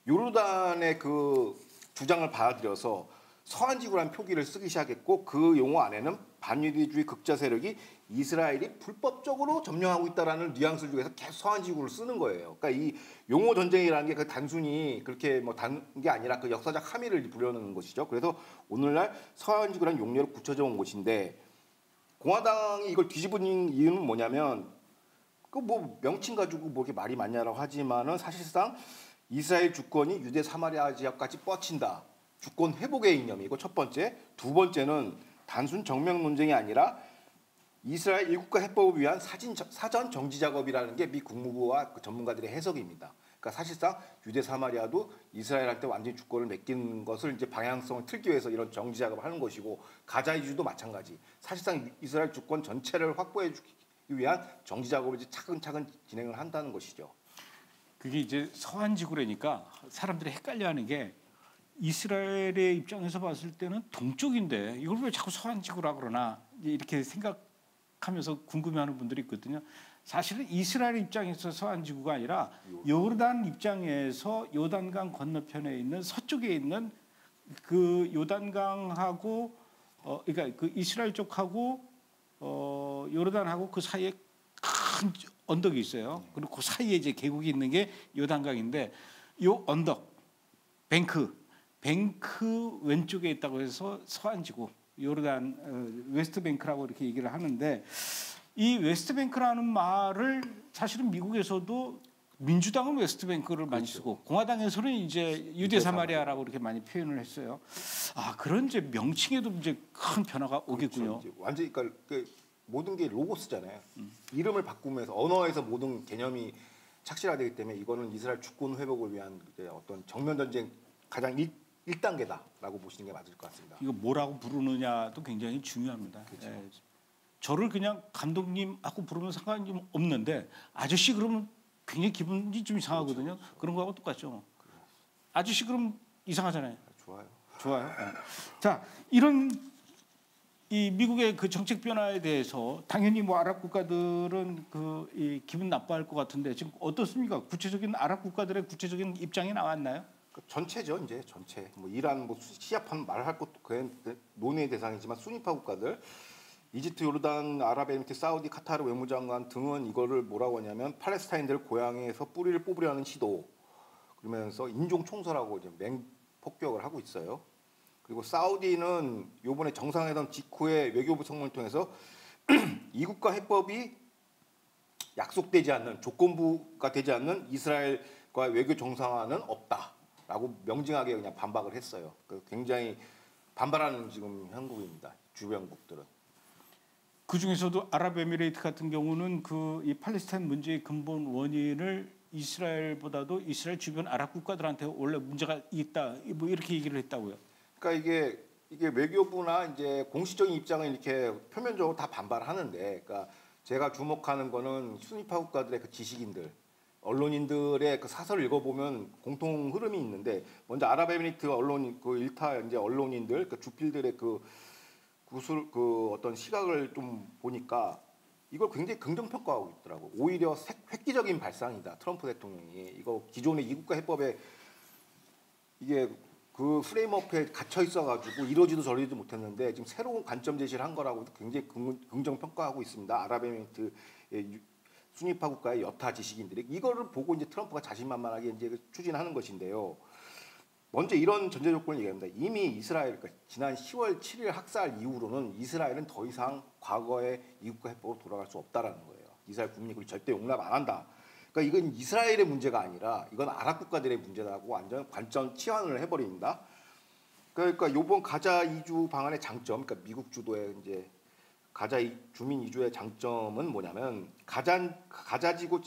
요르단의 그 주장을 받아들여서 서한지구라는 표기를 쓰기 시작했고 그 용어 안에는 반유대주의 극자 세력이 이스라엘이 불법적으로 점령하고 있다라는 뉘앙스를 주기 위해서 계속 서한지구를 쓰는 거예요. 그러니까 이 용어 전쟁이라는 게 그 단순히 그렇게 뭐 단 게 아니라 그 역사적 함의를 부려내는 것이죠. 그래서 오늘날 서한지구라는 용례로 굳혀져 온 것인데 공화당이 이걸 뒤집은 이유는 뭐냐면 그 뭐 명칭 가지고 뭐 이렇게 말이 많냐라고 하지만은 사실상 이스라엘 주권이 유대 사마리아 지역까지 뻗친다. 주권 회복의 이념이고 첫 번째, 두 번째는 단순 정명 논쟁이 아니라 이스라엘 일국가 해법을 위한 사전 정지 작업이라는 게 미 국무부와 그 전문가들의 해석입니다. 그러니까 사실상 유대 사마리아도 이스라엘한테 완전히 주권을 맡기는 것을 이제 방향성을 틀기 위해서 이런 정지 작업을 하는 것이고 가자 이주도 마찬가지. 사실상 이스라엘 주권 전체를 확보해 주기 위한 정지 작업을 이제 차근차근 진행을 한다는 것이죠. 그게 이제 서한지구라니까 사람들이 헷갈려하는 게 이스라엘의 입장에서 봤을 때는 동쪽인데 이걸 왜 자꾸 서한지구라 그러나 이렇게 생각하면서 궁금해하는 분들이 있거든요. 사실은 이스라엘 입장에서 서한지구가 아니라 요르단 입장에서 요단강 건너편에 있는 서쪽에 있는 그 요단강하고 그러니까 그 이스라엘 쪽하고 요르단하고 그 사이에 큰 언덕이 있어요. 그리고 그 사이에 이제 계곡이 있는 게 요단강인데 요 언덕 뱅크 왼쪽에 있다고 해서 서한지구 요르단 웨스트뱅크라고 이렇게 얘기를 하는데 이 웨스트뱅크라는 말을 사실은 미국에서도 민주당은 웨스트뱅크를 많이 쓰고 공화당에서는 이제 유대 사마리아라고 이렇게 많이 표현을 했어요. 아 그런 이제 명칭에도 이제 큰 변화가 오겠군요. 그렇죠. 완전히 그러니까 모든 게 로고스잖아요. 이름을 바꾸면서 언어에서 모든 개념이 착실화되기 때문에 이거는 이스라엘 주권 회복을 위한 어떤 정면 전쟁 가장 1단계다라고 보시는 게 맞을 것 같습니다. 이거 뭐라고 부르느냐도 굉장히 중요합니다. 그렇죠. 예. 저를 그냥 감독님하고 부르면 상관이 없는데 아저씨 그러면 굉장히 기분이 좀 이상하거든요. 그렇죠. 그런 거하고 똑같죠. 아저씨 그럼 이상하잖아요. 좋아요. 좋아요. 예. 자 이런 이 미국의 그 정책 변화에 대해서 당연히 뭐 아랍 국가들은 이 기분 나빠할 것 같은데 지금 어떻습니까? 구체적인 아랍 국가들의 구체적인 입장이 나왔나요? 전체죠, 이제 전체. 뭐 이란 뭐 시아파는 말할 것도 그냥 논의의 대상이지만 수니파 국가들, 이집트, 요르단, 아랍에미리트, 사우디, 카타르 외무장관 등은 이거를 뭐라고 하냐면 팔레스타인들 고향에서 뿌리를 뽑으려는 시도, 그러면서 인종 총살하고 이제 맹폭격을 하고 있어요. 그리고 사우디는 이번에 정상회담 직후에 외교부 성명을 통해서 이국가 해법이 약속되지 않는 조건부가 되지 않는 이스라엘과 외교 정상화는 없다라고 명징하게 그냥 반박을 했어요. 굉장히 반발하는 지금 형국입니다. 주변국들은. 그 중에서도 아랍에미레이트 같은 경우는 그 이 팔레스타인 문제의 근본 원인을 이스라엘보다도 이스라엘 주변 아랍 국가들한테 원래 문제가 있다 뭐 이렇게 얘기를 했다고요. 그러니까 이게 외교부나 이제 공식적인 입장은 이렇게 표면적으로 다 반발하는데, 그러니까 제가 주목하는 거는 수니파 국가들의 그 지식인들, 언론인들의 그 사설을 읽어보면 공통 흐름이 있는데, 먼저 아랍에미리트 언론 그 일타 이제 언론인들, 그 주필들의 그 어떤 시각을 좀 보니까 이걸 굉장히 긍정 평가하고 있더라고. 오히려 획기적인 발상이다. 트럼프 대통령이 이거 기존의 이국가 해법에 이게 그 프레임워크에 갇혀 있어가지고 이러지도 저러지도 못했는데 지금 새로운 관점 제시를 한 거라고 굉장히 긍정 평가하고 있습니다. 아랍에미리트 수니파 국가의 여타 지식인들이 이거를 보고 이제 트럼프가 자신만만하게 이제 추진하는 것인데요. 먼저 이런 전제 조건을 얘기합니다. 이미 이스라엘 그러니까 지난 10월 7일 학살 이후로는 이스라엘은 더 이상 과거의 이국가 해법으로 돌아갈 수 없다라는 거예요. 이스라엘 국민이 그걸 절대 용납 안 한다. 그러니까 이건 이스라엘의 문제가 아니라 이건 아랍 국가들의 문제라고 완전 관점 치환을 해버립니다. 그러니까 이번 가자 이주 방안의 장점, 그러니까 미국 주도의 이제 가자 주민 이주의 장점은 뭐냐면 가자 지구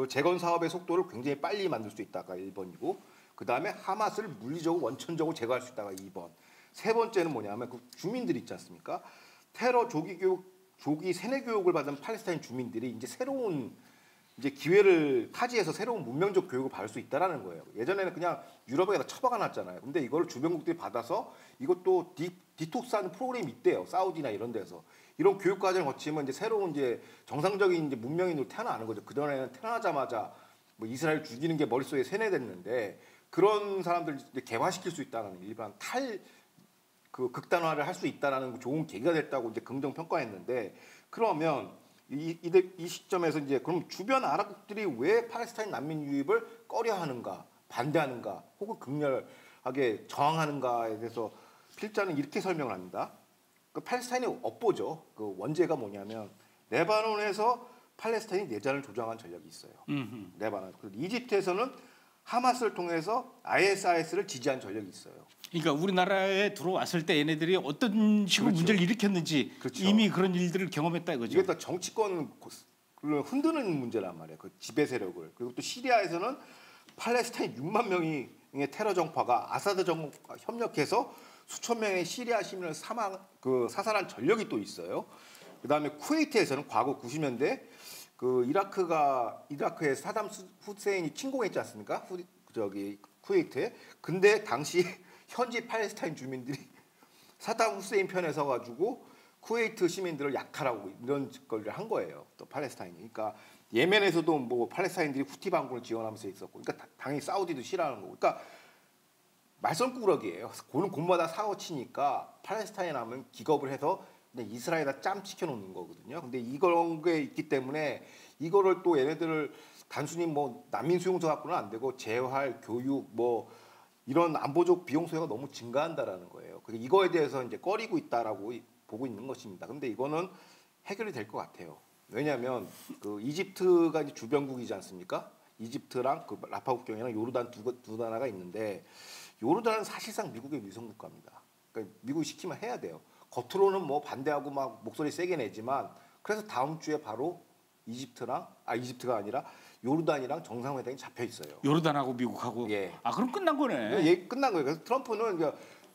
재건 사업의 속도를 굉장히 빨리 만들 수 있다가 1번이고, 그 다음에 하마스를 물리적으로 원천적으로 제거할 수 있다가 2번. 세 번째는 뭐냐면 그 주민들 있지 않습니까? 테러 조기 세뇌 교육을 받은 팔레스타인 주민들이 이제 새로운 이제 기회를 타지해서 새로운 문명적 교육을 받을 수 있다라는 거예요. 예전에는 그냥 유럽에다 처박아 놨잖아요. 근데 이걸 주변국들이 받아서 이것도 디톡스하는 프로그램이 있대요. 사우디나 이런 데서. 이런 교육 과정을 거치면 이제 새로운 이제 정상적인 이제 문명인으로 태어나는 거죠. 그전에는 태어나자마자 뭐 이스라엘 죽이는 게 머릿속에 세뇌됐는데 그런 사람들 이제 개화시킬 수 있다는 일반 그 극단화를 할 수 있다라는 좋은 계기가 됐다고 이제 긍정 평가했는데 그러면 이 시점에서 이제 그럼 주변 아랍국들이 왜 팔레스타인 난민 유입을 꺼려하는가, 반대하는가, 혹은 극렬하게 저항하는가에 대해서 필자는 이렇게 설명을 합니다. 그 팔레스타인의 업보죠. 그 원죄가 뭐냐면 레바논에서 팔레스타인이 내전을 조장한 전력이 있어요. 레바논. 그리고 이집트에서는 하마스를 통해서 ISIS를 지지한 전력이 있어요. 그러니까 우리나라에 들어왔을 때 얘네들이 어떤 식으로 그렇죠. 문제를 일으켰는지 그렇죠. 이미 그런 일들을 경험했다 이거죠. 이게 다 정치권을 흔드는 문제란 말이에요. 그 지배 세력을. 그리고 또 시리아에서는 팔레스타인 6만 명의 테러 정파가 아사드 정부와 협력해서 수천 명의 시리아 시민을 사살한 전력이 또 있어요. 그다음에 쿠웨이트에서는 과거 90년대 그 이라크에 사담 후세인이 침공했지 않습니까? 쿠웨이트에. 근데 당시 현지 팔레스타인 주민들이 사담 후세인 편에 서가지고 쿠웨이트 시민들을 약탈하고 이런 짓거리를 한 거예요. 또 팔레스타인이. 그러니까 예멘에서도 뭐 팔레스타인들이 후티 반군을 지원하면서 있었고, 그러니까 당연히 사우디도 싫어하는 거고. 그러니까 말썽꾸러기예요. 곳마다 사고 치니까 팔레스타인 하면 기겁을 해서 그냥 이스라엘에다 짬 치켜놓는 거거든요. 근데 이런 게 있기 때문에 이거를 또 얘네들을 단순히 뭐 난민 수용소 갖고는 안 되고 재활, 교육 뭐 이런 안보적 비용 소요가 너무 증가한다라는 거예요. 그래서 이거에 대해서 이제 꺼리고 있다라고 보고 있는 것입니다. 근데 이거는 해결이 될 것 같아요. 왜냐하면 그 이집트가 이제 주변국이지 않습니까? 이집트랑 그 라파 국경이랑 요르단 두 나라가 있는데 요르단은 사실상 미국의 위성 국가입니다. 그러니까 미국이 시키면 해야 돼요. 겉으로는 뭐 반대하고 막 목소리 세게 내지만 그래서 다음 주에 바로 이집트가 아니라 요르단이랑 정상회담이 잡혀 있어요. 요르단하고 미국하고. 예. 아 그럼 끝난 거네. 예, 끝난 거예요. 그래서 트럼프는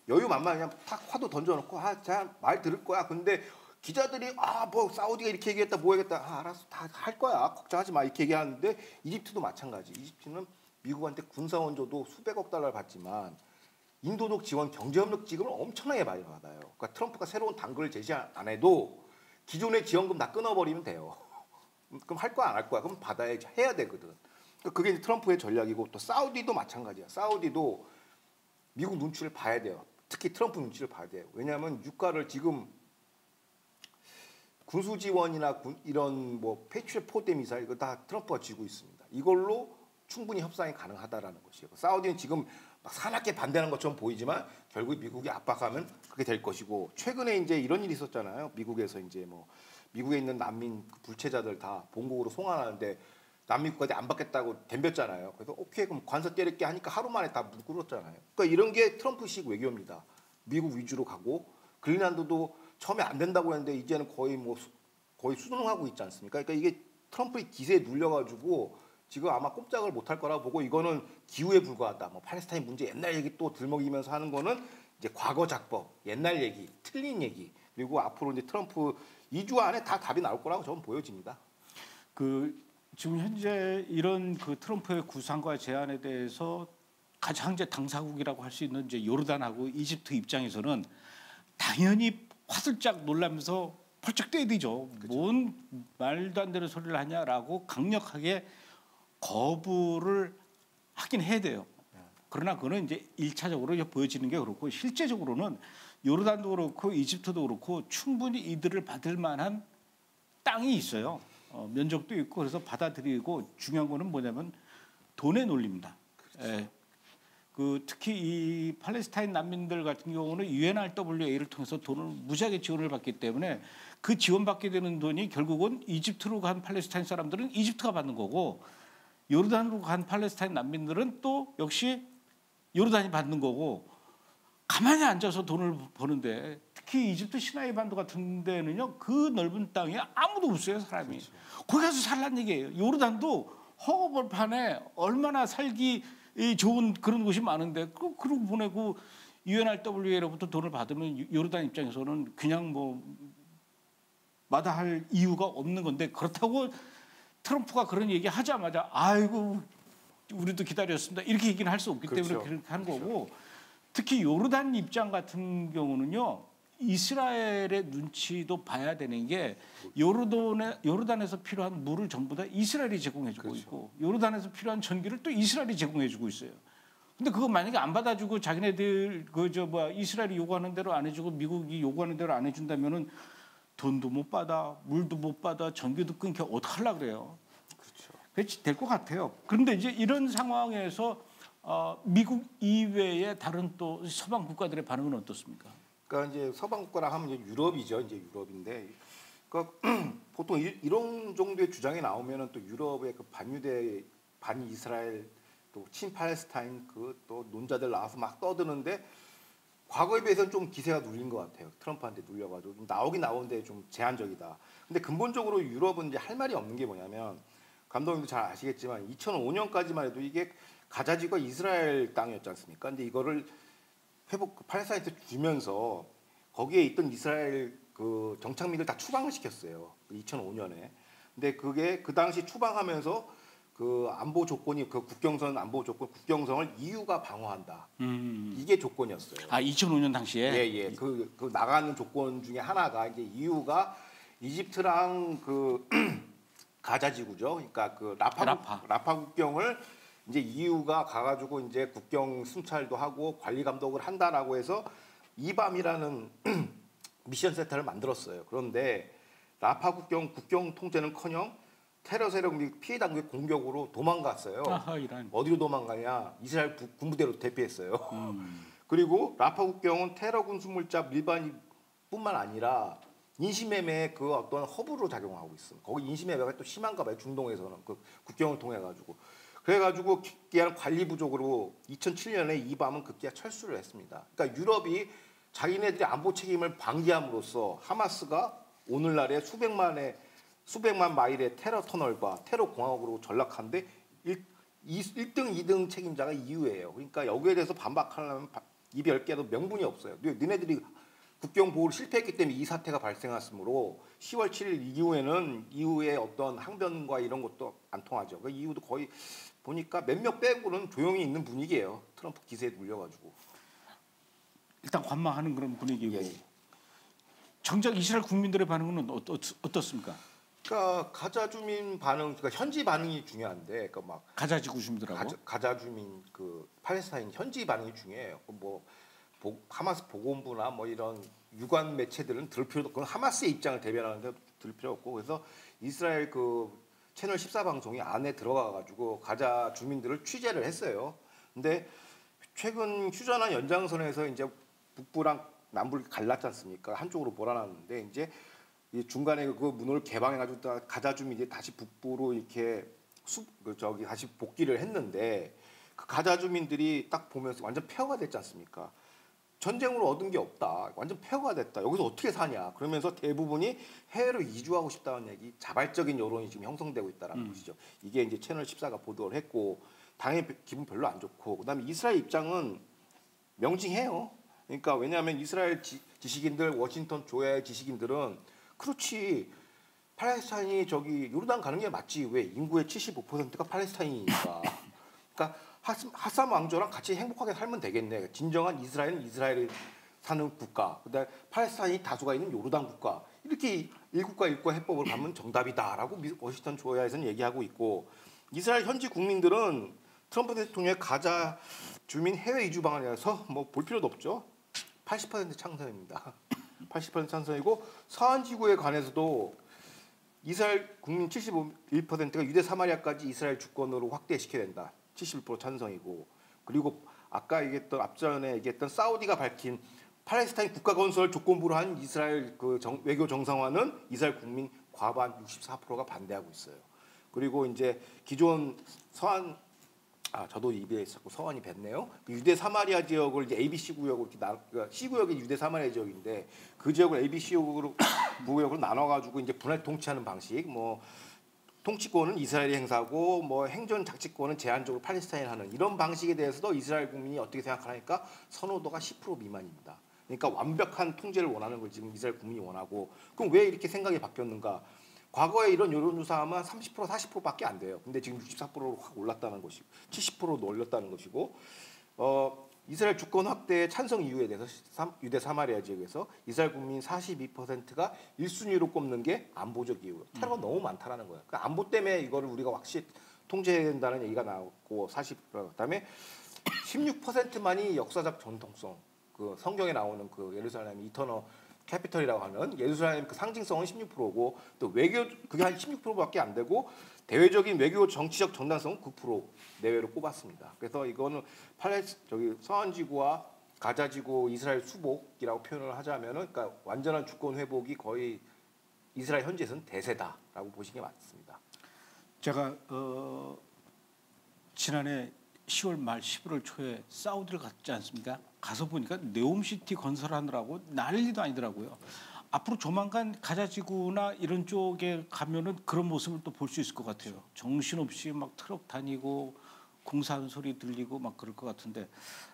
여유 만만 그냥 탁 화도 던져놓고 자 말 들을 거야. 근데 기자들이 뭐 사우디가 이렇게 얘기했다 뭐 하겠다. 알았어 다 할 거야. 걱정하지 마 이렇게 얘기하는데 이집트도 마찬가지. 이집트는 미국한테 군사원조도 수백억 달러를 받지만 인도독 지원 경제협력 지급을 엄청나게 많이 받아요. 그러니까 트럼프가 새로운 단거를 제시 안 해도 기존의 지원금 다 끊어버리면 돼요. 그럼 할 거야 안 할 거야? 그럼 받아야지 해야 되거든. 그러니까 그게 이제 트럼프의 전략이고 또 사우디도 마찬가지야. 사우디도 미국 눈치를 봐야 돼요. 특히 트럼프 눈치를 봐야 돼요. 왜냐하면 유가를 지금 군수 지원이나 이런 뭐 패트리엇 포대 미사일 이거 다 트럼프가 쥐고 있습니다. 이걸로 충분히 협상이 가능하다라는 것이에요. 사우디는 지금 막 사납게 반대하는 것처럼 보이지만 결국 미국이 압박하면 그렇게 될 것이고 최근에 이제 이런 일이 있었잖아요. 미국에서 이제 뭐 미국에 있는 난민 불체자들 다 본국으로 송환하는데 난민국까지 안 받겠다고 덤볐잖아요. 그래서 오케이 그럼 관세 때릴게 하니까 하루 만에 다 무릎 꿇었잖아요. 그러니까 이런 게 트럼프식 외교입니다. 미국 위주로 가고 그린란드도 처음에 안 된다고 했는데 이제는 거의 수능하고 있지 않습니까? 그러니까 이게 트럼프의 기세에 눌려가지고 지금 아마 꼼짝을 못할 거라고 보고 이거는 기후에 불과하다. 뭐 팔레스타인 문제 옛날 얘기 또 들먹이면서 하는 거는 이제 과거 작법, 옛날 얘기, 틀린 얘기. 그리고 앞으로 이제 트럼프 2주 안에 다 답이 나올 거라고 저는 보여집니다. 지금 현재 이런 그 트럼프의 구상과 제안에 대해서 가장 이제 당사국이라고 할 수 있는 이제 요르단하고 이집트 입장에서는 당연히 화들짝 놀라면서 펄쩍 뛰어들죠. 그렇죠. 뭔 말도 안 되는 소리를 하냐라고 강력하게 거부를 하긴 해야 돼요. 그러나 그거는 이제 1차적으로 보여지는 게 그렇고 실제적으로는 요르단도 그렇고 이집트도 그렇고 충분히 이들을 받을 만한 땅이 있어요. 면적도 있고 그래서 받아들이고 중요한 거는 뭐냐면 돈의 논리입니다. 그렇죠. 예. 특히 이 팔레스타인 난민들 같은 경우는 UNRWA를 통해서 돈을 무지하게 지원을 받기 때문에 그 지원받게 되는 돈이 결국은 이집트로 간 팔레스타인 사람들은 이집트가 받는 거고 요르단으로 간 팔레스타인 난민들은 또 역시 요르단이 받는 거고 가만히 앉아서 돈을 버는데 특히 이집트 시나이 반도 같은 데는요 그 넓은 땅에 아무도 없어요 사람이. 그렇죠. 거기 가서 살란 얘기예요. 요르단도 허허벌판에 얼마나 살기 좋은 그런 곳이 많은데 그러고 보내고 UNRWA로부터 돈을 받으면 요르단 입장에서는 그냥 뭐 마다할 이유가 없는 건데 그렇다고 트럼프가 그런 얘기 하자마자 아이고 우리도 기다렸습니다 이렇게 얘기는 할 수 없기 그렇죠. 때문에 그렇게 한 거고 특히 요르단 입장 같은 경우는요 이스라엘의 눈치도 봐야 되는 게 요르단에서 필요한 물을 전부 다 이스라엘이 제공해주고 그렇죠. 있고 요르단에서 필요한 전기를 또 이스라엘이 제공해주고 있어요. 근데 그거 만약에 안 받아주고 자기네들 이스라엘이 요구하는 대로 안 해주고 미국이 요구하는 대로 안 해준다면은 돈도 못 받아, 물도 못 받아, 전기도 끊겨 어떡하려 그래요. 그렇죠. 그렇지 될 것 같아요. 그런데 이제 이런 상황에서 미국 이외의 다른 또 서방 국가들의 반응은 어떻습니까? 그러니까 이제 서방 국가라 하면 이제 유럽이죠. 이제 유럽인데, 그러니까 보통 이런 정도의 주장이 나오면은 또 유럽의 그 반유대, 반이스라엘 또 친팔레스타인 그 또 논자들 나와서 막 떠드는데 과거에 비해서는 좀 기세가 눌린 것 같아요. 트럼프한테 눌려가지고 좀 나오긴 나오는데 좀 제한적이다. 근데 근본적으로 유럽은 이제 할 말이 없는 게 뭐냐면 감독님도 잘 아시겠지만 2005년까지만 해도 이게 가자지구가 이스라엘 땅이었지 않습니까? 근데 이거를 팔레스타인한테 주면서 거기에 있던 이스라엘 그 정착민들 다 추방을 시켰어요. 2005년에. 근데 그게 그 당시 추방하면서 그 안보 조건이 그 국경선 안보 조건 국경선을 EU가 방어한다. 이게 조건이었어요. 2005년 당시에. 예. 그 나가는 조건 중에 하나가 이제 EU가 이집트랑 그 가자지구죠. 그러니까 그 라파 국경을 이제 EU가 가가지고 이제 국경 순찰도 하고 관리 감독을 한다라고 해서 이밤이라는 미션 센터를 만들었어요. 그런데 라파 국경 통제는커녕 테러 세력 및 피해 당국의 공격으로 도망갔어요. 이란. 어디로 도망가냐? 이스라엘 군부대로 대피했어요. 그리고 라파 국경은 테러 군수물자 밀반뿐만 아니라 인신매매의 그 어떤 허브로 작용하고 있습니다. 거기 인신매매가 또 심한가 봐요. 중동에서는 그 국경을 통해 가지고. 그래가지고 기한 관리 부족으로 2007년에 이밤은 급기야 철수를 했습니다. 그러니까 유럽이 자기네들이 안보 책임을 방기함으로써 하마스가 오늘날의 수백만 마일의 테러 터널과 테러 공화국으로 전락한데 1등, 2등 책임자가 EU예요. 그러니까 여기에 대해서 반박하려면 입이 10개도 명분이 없어요. 너네들이 국경 보호를 실패했기 때문에 이 사태가 발생했으므로 10월 7일 이후에는 EU의 어떤 항변과 이런 것도 안 통하죠. 그러니까 EU도 거의 보니까 몇몇 빼고는 조용히 있는 분위기예요. 트럼프 기세에 눌려가지고. 일단 관망하는 그런 분위기고. 예. 정작 이스라엘 국민들의 반응은 어떻습니까? 그러니까 가자 주민 반응, 그러니까 현지 반응이 중요한데, 그러니까 막 가자 지구 주민들하고 가자 주민 그 팔레스타인 현지 반응이 중요해요. 뭐 하마스 보건부나 뭐 이런 유관 매체들은 들을 필요도 없고 하마스의 입장을 대변하는데 들을 필요 없고 그래서 이스라엘 그 채널 14 방송이 안에 들어가 가지고 가자 주민들을 취재를 했어요. 근데 최근 휴전한 연장선에서 이제 북부랑 남부를 갈랐지 않습니까? 한쪽으로 몰아놨는데 이제 이 중간에 그 문을 개방해가지고 가자 주민들이 다시 북부로 이렇게 다시 복귀를 했는데 그 가자 주민들이 딱 보면서 완전 폐허가 됐지 않습니까? 전쟁으로 얻은 게 없다. 완전 폐허가 됐다. 여기서 어떻게 사냐. 그러면서 대부분이 해외로 이주하고 싶다는 얘기, 자발적인 여론이 지금 형성되고 있다는 것이죠. 이게 이제 채널 14가 보도를 했고 당연히 기분 별로 안 좋고 그다음에 이스라엘 입장은 명징해요. 그러니까 왜냐하면 이스라엘 지식인들, 워싱턴 조야의 지식인들은 그렇지 팔레스타인이 저기 요르단 가는 게 맞지 왜 인구의 75%가 팔레스타인이니까. 그러니까 하삼 왕조랑 같이 행복하게 살면 되겠네. 진정한 이스라엘은 이스라엘이 사는 국가, 그다음에 팔레스타인이 다수가 있는 요르단 국가 이렇게 일국가 일국 해법으로 가면 정답이다라고 워싱턴 조야에서는 얘기하고 있고 이스라엘 현지 국민들은 트럼프 대통령의 가자 주민 해외 이주 방안이라서 뭐 볼 필요도 없죠. 80% 찬성입니다. 80% 찬성이고 서한 지구에 관해서도 이스라엘 국민 71%가 유대 사마리아까지 이스라엘 주권으로 확대시켜야 된다. 71% 찬성이고 그리고 아까 얘기했던 앞전에 얘기했던 사우디가 밝힌 팔레스타인 국가 건설 조건부로 한 이스라엘 그 외교 정상화는 이스라엘 국민 과반 64%가 반대하고 있어요. 그리고 이제 기존 서한 저도 입에 자꾸 서한이 뱉네요. 그 유대 사마리아 지역을 이제 ABC 구역으로 이렇게 그러니까 C 구역이 유대 사마리아 지역인데 그 지역을 ABC 구역으로 나눠가지고 이제 분할 통치하는 방식, 뭐 통치권은 이스라엘이 행사하고 뭐 행정 자치권은 제한적으로 팔레스타인이 하는 이런 방식에 대해서도 이스라엘 국민이 어떻게 생각하니까 선호도가 10% 미만입니다. 그러니까 완벽한 통제를 원하는 걸 지금 이스라엘 국민이 원하고 그럼 왜 이렇게 생각이 바뀌었는가? 과거에 이런 여론조사하면 30% 40%밖에 안 돼요. 근데 지금 64%로 확 올랐다는 것이고 70%로 올렸다는 것이고 이스라엘 주권 확대의 찬성 이유에 대해서 유대 사마리아 지역에서 이스라엘 국민 42%가 1순위로 꼽는 게 안보적 이유. 테러가 너무 많다라는 거예요. 그러니까 안보 때문에 이거를 우리가 확실히 통제해야 된다는 얘기가 나왔고 40%. 그다음에 16%만이 역사적 전통성. 그 성경에 나오는 그 예루살렘 이터널 캐피털이라고 하는 예루살렘 그 상징성은 16%고 또 외교 그게 한 16%밖에 안 되고 대외적인 외교 정치적 정당성은 9% 내외로 꼽았습니다. 그래서 이거는 저기 서한지구와 가자지구 이스라엘 수복이라고 표현을 하자면은 그러니까 완전한 주권 회복이 거의 이스라엘 현지에서는 대세다라고 보시는 게 맞습니다. 제가 지난해 10월 말 11월 초에 사우디를 갔지 않습니까? 가서 보니까 네옴시티 건설하느라고 난리도 아니더라고요. 앞으로 조만간 가자지구나 이런 쪽에 가면은 그런 모습을 또 볼 수 있을 것 같아요. 정신없이 막 트럭 다니고 공사하는 소리 들리고 막 그럴 것 같은데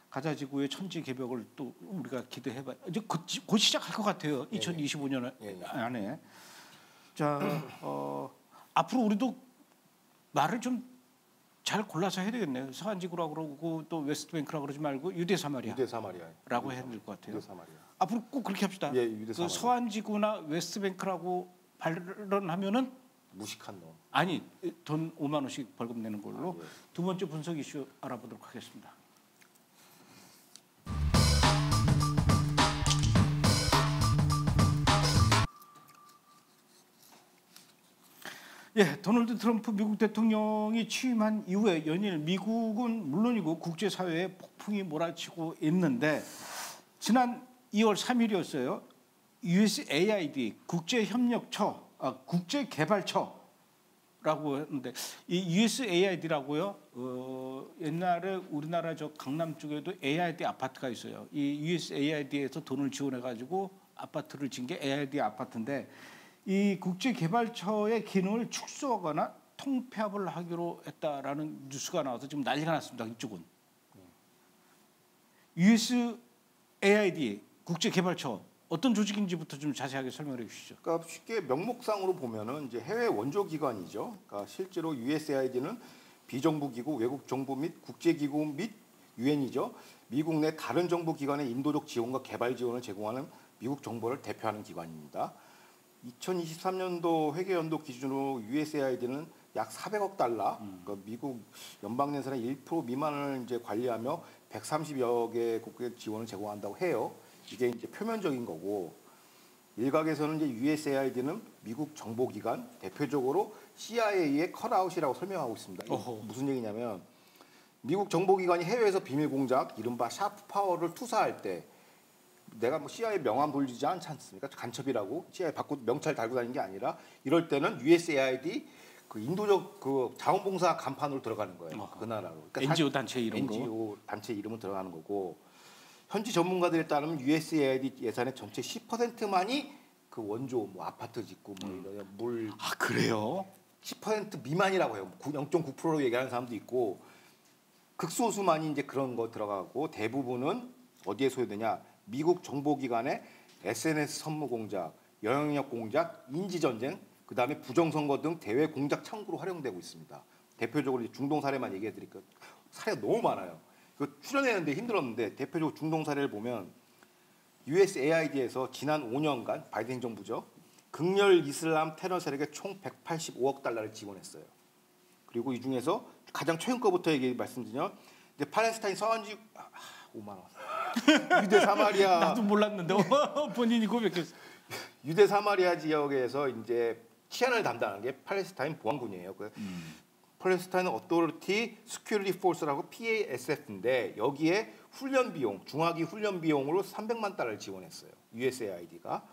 가자지구의 천지 개벽을 또 우리가 기대해봐. 이제 곧 시작할 것 같아요. 2025년 안에. 자, 앞으로 우리도 말을 좀 잘 골라서 해야 되겠네요. 서한지구라고 그러고 또 웨스트뱅크라고 그러지 말고 유대 사마리아라고 해야 될 것 같아요. 유대 사마리아. 앞으로 꼭 그렇게 합시다. 예, 유대 사마리아. 그 서한지구나 웨스트뱅크라고 발언하면은 무식한 놈. 아니 돈 5만 원씩 벌금 내는 걸로 예. 두 번째 분석 이슈 알아보도록 하겠습니다. 예, 도널드 트럼프 미국 대통령이 취임한 이후에 연일 미국은 물론이고 국제사회에 폭풍이 몰아치고 있는데 지난 2월 3일이었어요. USAID 국제개발처라고 했는데 이 USAID라고요. 옛날에 우리나라 저 강남 쪽에도 AID 아파트가 있어요. 이 USAID에서 돈을 지원해 가지고 아파트를 진 게 AID 아파트인데 이 국제개발처의 기능을 축소하거나 통폐합을 하기로 했다라는 뉴스가 나와서 지금 난리가 났습니다. 이쪽은. USAID 국제개발처 어떤 조직인지부터 좀 자세하게 설명해 주시죠. 그러니까 쉽게 명목상으로 보면은 이제 해외 원조 기관이죠. 그러니까 실제로 USAID는 비정부 기구, 외국 정부 및 국제 기구 및 유엔이죠. 미국 내 다른 정부 기관의 인도적 지원과 개발 지원을 제공하는 미국 정부를 대표하는 기관입니다. 2023년도 회계연도 기준으로 USAID는 약 400억 달러, 그러니까 미국 연방 예산의 1% 미만을 이제 관리하며 130여 개국의 지원을 제공한다고 해요. 이게 이제 표면적인 거고 일각에서는 이제 USAID는 미국 정보기관 대표적으로 CIA의 컷아웃이라고 설명하고 있습니다. 이게 무슨 얘기냐면 미국 정보기관이 해외에서 비밀 공작, 이른바 샤프 파워를 투사할 때 내가 뭐 CIA 명함 돌리지 않지 않습니까? 간첩이라고 CIA 받고 명찰 달고 다니는 게 아니라 이럴 때는 USAID 그 인도적 그 자원봉사 간판으로 들어가는 거예요. 그 나라로. 그러니까 NGO 단체 이름으로. NGO 단체 이름으로 들어가는 거고 현지 전문가들에 따르면 USAID 예산의 전체 10%만이 그 원조 뭐 아파트 짓고 뭐 이런 물 그래요? 10% 미만이라고 해요. 0.9%로 얘기하는 사람도 있고 극소수만이 이제 그런 거 들어가고 대부분은 어디에 소요되냐? 미국 정보기관의 SNS 선무 공작, 영향력 공작, 인지 전쟁, 그 다음에 부정선거 등 대외 공작 창구로 활용되고 있습니다. 대표적으로 이제 중동 사례만 얘기해 드릴게요. 사례가 너무 많아요. 이거 추려내는데 힘들었는데 대표적으로 중동 사례를 보면 USAID에서 지난 5년간 바이든 정부죠. 극렬 이슬람 테러 세력에 총 185억 달러를 지원했어요. 그리고 이 중에서 가장 최근 거부터 말씀드리면 이제 팔레스타인 서한지 5만 원. 유대 사마리아 나도 몰랐는데 본인이 고백했어. 유대 사마리아 지역에서 이제 치안을 담당하는 게 팔레스타인 보안군이에요. 그 팔레스타인 어토리티 스큐리티 포스라고 PASF인데 여기에 훈련 비용, 중화기 훈련 비용으로 300만 달러를 지원했어요. USAID가.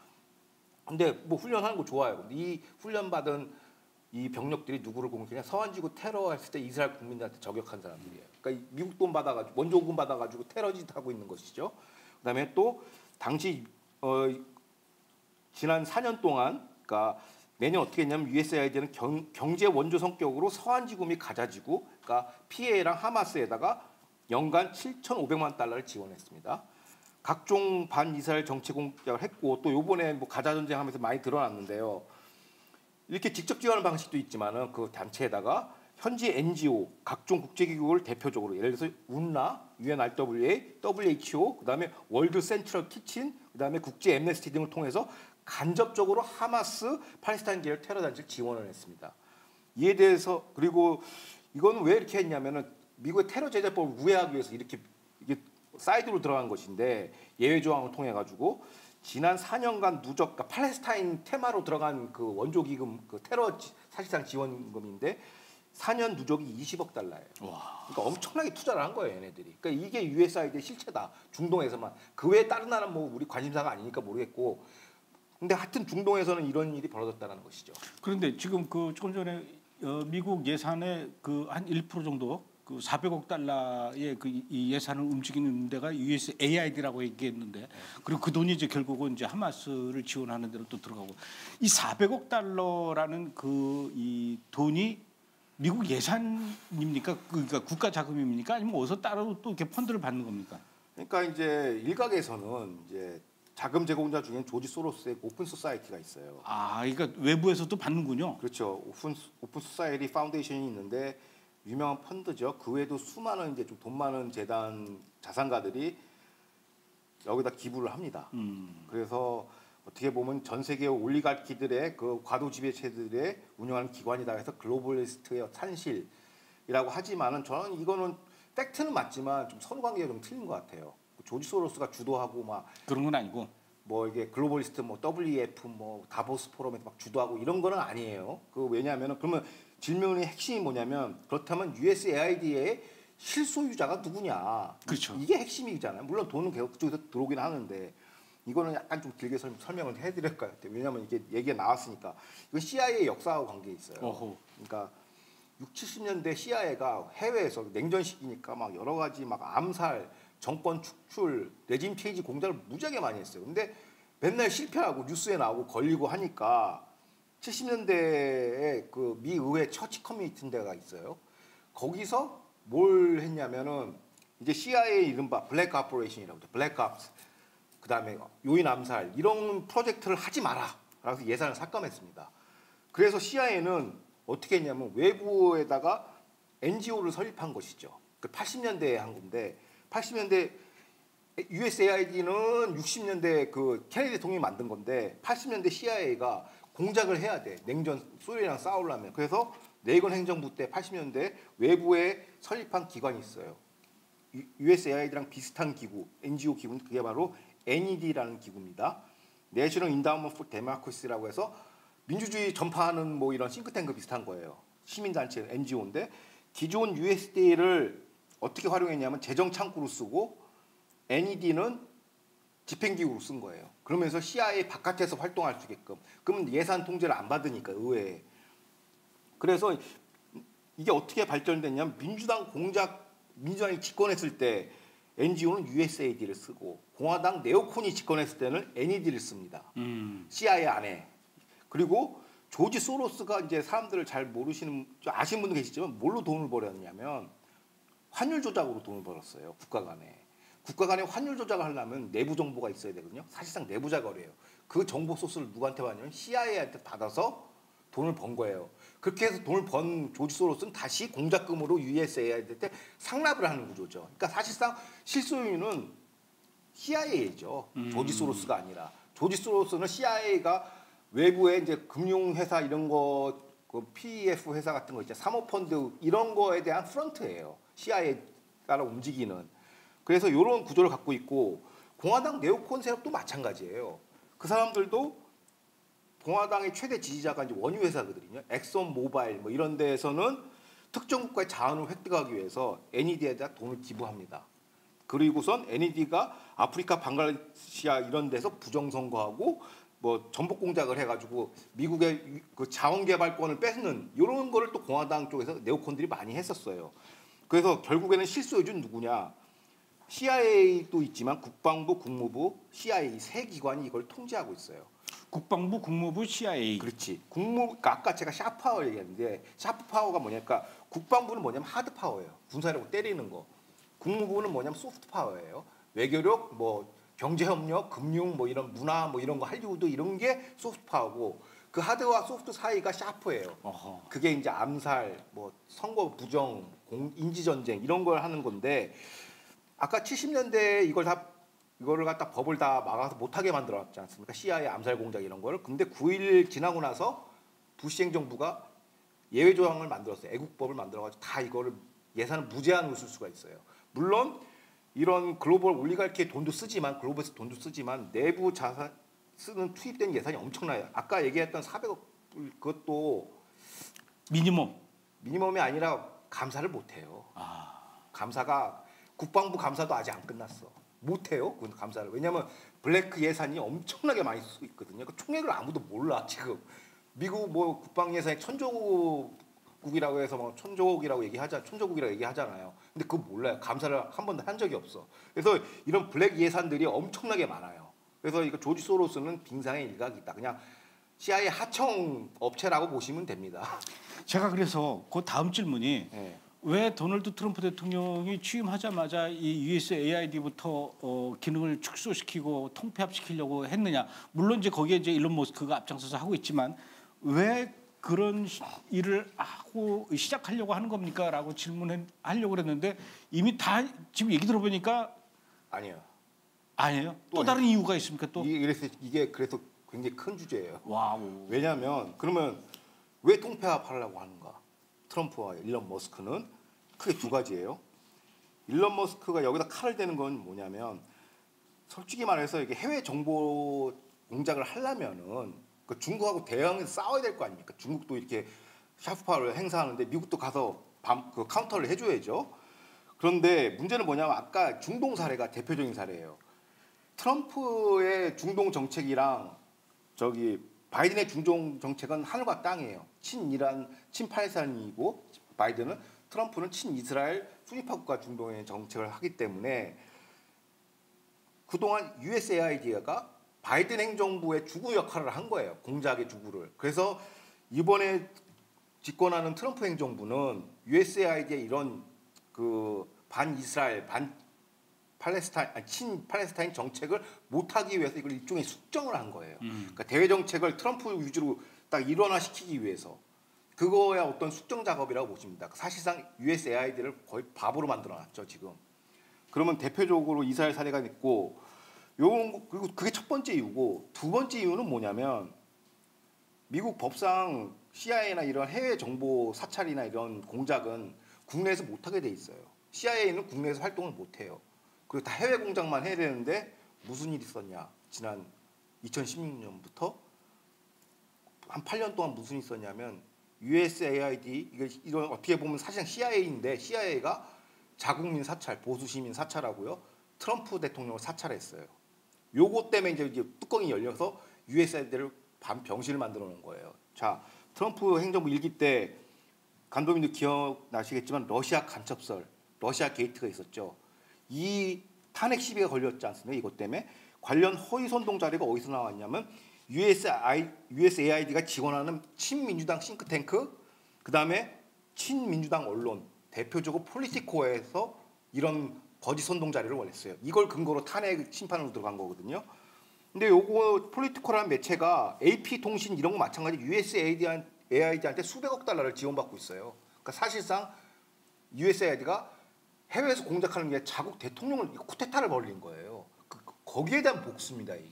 근데 뭐 훈련하는 거 좋아요. 근데 이 훈련 받은 이 병력들이 누구를 공격했냐? 서한지구 테러했을 때 이스라엘 국민들한테 저격한 사람들이에요. 그러니까 미국 돈 받아가지고 원조금 받아가지고 테러짓 하고 있는 것이죠. 그다음에 또 당시 지난 4년 동안, 그러니까 내년 어떻게 했냐면 USAID는 경제 원조 성격으로 서한지구 및 가자지구, 그러니까 PA랑 하마스에다가 연간 7,500만 달러를 지원했습니다. 각종 반이스라엘 정치 공작을 했고 또 요번에 뭐 가자 전쟁하면서 많이 드러났는데요. 이렇게 직접 지원하는 방식도 있지만은 그 단체에다가 현지 NGO 각종 국제기구를 대표적으로 예를 들어서 UNRWA, UNRWA, WHO, 그다음에 월드 센트럴 키친, 그다음에 국제 엠네스티 등을 통해서 간접적으로 하마스 팔레스타인 계열 테러 단체를 지원을 했습니다. 이에 대해서 그리고 이거는 왜 이렇게 했냐면은 미국의 테러 제재법을 우회하기 위해서 이게 사이드로 들어간 것인데 예외 조항을 통해 가지고 지난 4년간 누적 그러니까 팔레스타인 테마로 들어간 그 원조 기금 그 테러 사실상 지원금인데 4년 누적이 20억 달러예요. 그러니까 엄청나게 투자를 한 거예요, 얘네들이. 그러니까 이게 USAID의 실체다. 중동에서만. 그 외에 다른 나라는 뭐 우리 관심사가 아니니까 모르겠고. 근데 하여튼 중동에서는 이런 일이 벌어졌다는 것이죠. 그런데 지금 그 조금 전에 미국 예산의 그 한 1% 정도 그 400억 달러의 그 이 예산을 움직이는 데가 USAID라고 얘기했는데 그리고 그 돈이 이제 결국은 이제 하마스를 지원하는 데로 또 들어가고 이 400억 달러라는 그 이 돈이 미국 예산입니까? 그러니까 국가 자금입니까? 아니면 어디서 따로 또 이렇게 펀드를 받는 겁니까? 그러니까 이제 일각에서는 이제 자금 제공자 중에 조지 소로스의 오픈 소사이티가 있어요. 아, 그러니까 외부에서도 받는군요. 그렇죠. 오픈 소사이티 파운데이션이 있는데 유명한 펀드죠. 그 외에도 수많은 이제 좀 돈 많은 재단 자산가들이 여기다 기부를 합니다. 그래서 어떻게 보면 전 세계 올리가키들의 그 과도 지배체들의 운영하는 기관이다 해서 글로벌리스트의 산실이라고 하지만은 저는 이거는 팩트는 맞지만 좀 선후관계가 좀 틀린 것 같아요. 조지 소로스가 주도하고 막 그런 건 아니고 뭐 이게 글로벌리스트 뭐 WEF 뭐 다보스 포럼에서 막 주도하고 이런 거는 아니에요. 그 왜냐하면은 그러면 질문의 핵심이 뭐냐면 그렇다면 USAID의 실소유자가 누구냐? 그렇죠. 이게 핵심이잖아요. 물론 돈은 계속 그쪽에서 들어오긴 하는데 이거는 약간 좀 길게 설명을 해드릴 것 같아요. 왜냐하면 이게 얘기가 나왔으니까 이건 CIA 역사하고 관계 있어요. 어허. 그러니까 60, 70년대 CIA가 해외에서 냉전 시기니까 막 여러 가지 막 암살, 정권 축출, 레짐 체인지 공작을 무지하게 많이 했어요. 근데 맨날 실패하고 뉴스에 나오고 걸리고 하니까 70년대에 그 미 의회 처치 커뮤니티 데가 있어요. 거기서 뭘 했냐면은 이제 CIA 이른바 블랙 아퍼레이션이라고 하죠. 블랙 옵스. 그다음에 요인 암살 이런 프로젝트를 하지 마라. 라고 예산을 삭감했습니다. 그래서 CIA는 어떻게 했냐면 외부에다가 NGO를 설립한 것이죠. 그 80년대에 한 건데 80년대 USAID는 60년대 그 케네디 대통령이 만든 건데 80년대 CIA가 공작을 해야 돼. 냉전 소련이랑 싸우려면. 그래서 레이건 행정부 때 80년대 외부에 설립한 기관이 있어요. USAID랑 비슷한 기구, NGO 기구는 그게 바로 NED라는 기구입니다. National Endowment for Democracy라고 해서 민주주의 전파하는 뭐 이런 싱크탱크 비슷한 거예요. 시민단체 NGO인데 기존 USD를 어떻게 활용했냐면 재정 창구로 쓰고 NED는 집행기구로 쓴 거예요. 그러면서 CIA 바깥에서 활동할 수 있게끔. 그러면 예산 통제를 안 받으니까 의회에. 그래서 이게 어떻게 발전됐냐면 민주당이 집권했을 때 NGO는 USAID를 쓰고 공화당 네오콘이 집권했을 때는 NED를 씁니다. CIA 안에. 그리고 조지 소로스가 이제 사람들을 잘 모르시는 아시는 분도 계시지만 뭘로 돈을 벌였냐면 환율 조작으로 돈을 벌었어요. 국가 간에 환율 조작을 하려면 내부 정보가 있어야 되거든요. 사실상 내부자 거래예요. 그 정보 소스를 누구한테 받냐면 CIA한테 받아서 돈을 번 거예요. 그렇게 해서 돈을 번 조지 소로스는 다시 공작금으로 USAID한테 상납을 하는 구조죠. 그러니까 사실상 실소유는 CIA죠. 조지 소로스가 아니라. 조지 소로스는 CIA가 외부에 이제 금융회사 이런 거, 그 PEF 회사 같은 거 있잖아요. 사모펀드 이런 거에 대한 프런트예요. CIA 따라 움직이는. 그래서 이런 구조를 갖고 있고 공화당 네오콘 세력도 마찬가지예요. 그 사람들도 공화당의 최대 지지자가 이제 원유 회사거든요. 엑선 모바일 뭐 이런 데에서는 특정 국가의 자원을 획득하기 위해서 NED에다 돈을 기부합니다. 그리고선 NED가 아프리카 방글라데시아 이런 데서 부정선거하고 뭐 전복 공작을 해가지고 미국의 그 자원개발권을 뺏는 이런 거를 또 공화당 쪽에서 네오콘들이 많이 했었어요. 그래서 결국에는 실소유주는 누구냐? CIA도 있지만 국방부, 국무부, CIA 세 기관이 이걸 통제하고 있어요. 국방부, 국무부, CIA. 그렇지. 그러니까 아까 제가 샤프파워 얘기했는데 샤프파워가 뭐냐니까 국방부는 뭐냐면 하드파워예요. 군사력으로 때리는 거. 국무부는 뭐냐면 소프트파워예요. 외교력, 뭐 경제협력, 금융, 뭐 이런 문화, 뭐 이런 거 할리우드 이런 게 소프트파워고 그 하드와 소프트 사이가 샤프예요. 어허. 그게 이제 암살, 뭐 선거 부정, 인지전쟁 이런 걸 하는 건데 아까 70년대 이거를 갖다 법을 다 막아서 못하게 만들어놨지 않습니까? CIA 암살 공작 이런 거를. 근데 9.11 지나고 나서 부시 행정부가 예외 조항을 만들었어요. 애국법을 만들어가지고 다 이거를 예산을 무제한으로 쓸 수가 있어요. 물론 이런 글로벌 올리가르키의 돈도 쓰지만 글로벌에서 돈도 쓰지만 내부 자산 쓰는 투입된 예산이 엄청나요. 아까 얘기했던 400억 그것도 미니멈이 아니라 감사를 못 해요. 감사가 국방부 감사도 아직 안 끝났어. 못 해요. 그 감사를. 왜냐하면 블랙 예산이 엄청나게 많이 쓰고 있거든요. 그 총액을 아무도 몰라 지금. 미국 뭐 국방 예산이 천조국이라고 해서 뭐 천조국이라고 얘기하잖아요. 근데 그거 몰라요. 감사를 한 번도 한 적이 없어. 그래서 이런 블랙 예산들이 엄청나게 많아요. 그래서 이거 조지 소로스는 빙상의 일각이다. 그냥 CIA 하청 업체라고 보시면 됩니다. 제가 그래서 그 다음 질문이 네. 왜 도널드 트럼프 대통령이 취임하자마자 이 USAID부터 기능을 축소시키고 통폐합시키려고 했느냐? 물론 이제 거기에 이제 일론 머스크가 앞장서서 하고 있지만 왜 그런 일을 하고 시작하려고 하는 겁니까?라고 질문하려고 그랬는데 이미 다 지금 얘기 들어보니까 아니에요. 아니에요. 또 다른 이유가 있습니까? 또 이게 그래서 굉장히 큰 주제예요. 와우. 왜냐하면 그러면 왜 통폐합하려고 하는가? 트럼프와 일론 머스크는 크게 두 가지예요. 일론 머스크가 여기다 칼을 대는 건 뭐냐면 솔직히 말해서 이게 해외 정보 공작을 하려면은 그 중국하고 대응해서 싸워야 될 거 아닙니까? 중국도 이렇게 샤프파워를 행사하는데 미국도 가서 그 카운터를 해줘야죠. 그런데 문제는 뭐냐면 아까 중동 사례가 대표적인 사례예요. 트럼프의 중동 정책이랑 저기 바이든의 중동 정책은 하늘과 땅이에요. 친이란, 친팔레스타인이고 바이든은 트럼프는 친이스라엘 순위파 국가 중동의 정책을 하기 때문에 그동안 USAID가 바이든 행정부의 주구 역할을 한 거예요. 공작의 주구를. 그래서 이번에 집권하는 트럼프 행정부는 USAID의 이런 그 반이스라엘, 친팔레스타인 정책을 못하기 위해서 이걸 일종의 숙정을 한 거예요. 그러니까 대외 정책을 트럼프 위주로 딱 일원화시키기 위해서 그거야 어떤 숙정 작업이라고 보십니다. 사실상 USAID를 거의 바보로 만들어놨죠 지금. 그러면 대표적으로 이스라엘 사례가 있고 그리고 그게 첫 번째 이유고 두 번째 이유는 뭐냐면 미국 법상 CIA나 이런 해외 정보 사찰이나 이런 공작은 국내에서 못하게 돼 있어요. CIA는 국내에서 활동을 못해요. 그리고 다 해외 공작만 해야 되는데 무슨 일이 있었냐? 지난 2016년부터 한 8년 동안 무슨 일이 있었냐면 USAID 이건 어떻게 보면 사실상 CIA인데 CIA가 자국민 사찰, 보수 시민 사찰하고요. 트럼프 대통령을 사찰했어요. 요거 때문에 이제 뚜껑이 열려서 USAID를 병실을 만들어 놓은 거예요. 자, 트럼프 행정부 일기 때 감독님도 기억나시겠지만 러시아 간첩설, 러시아 게이트가 있었죠. 이 탄핵 시비가 걸렸지 않습니까? 이것 때문에 관련 허위 선동 자료가 어디서 나왔냐면 USAID가 지원하는 친민주당 싱크탱크, 그 다음에 친민주당 언론, 대표적으로 폴리티코에서 이런 거짓 선동 자료를 원했어요. 이걸 근거로 탄핵 심판으로 들어간 거거든요. 근데 요거 폴리티코라는 매체가 AP통신 이런 거 마찬가지 USAID한테 수백억 달러를 지원받고 있어요. 그러니까 사실상 USAID가 해외에서 공작하는 게 자국 대통령을 쿠데타를 벌린 거예요. 거기에 대한 복수입니다 이게.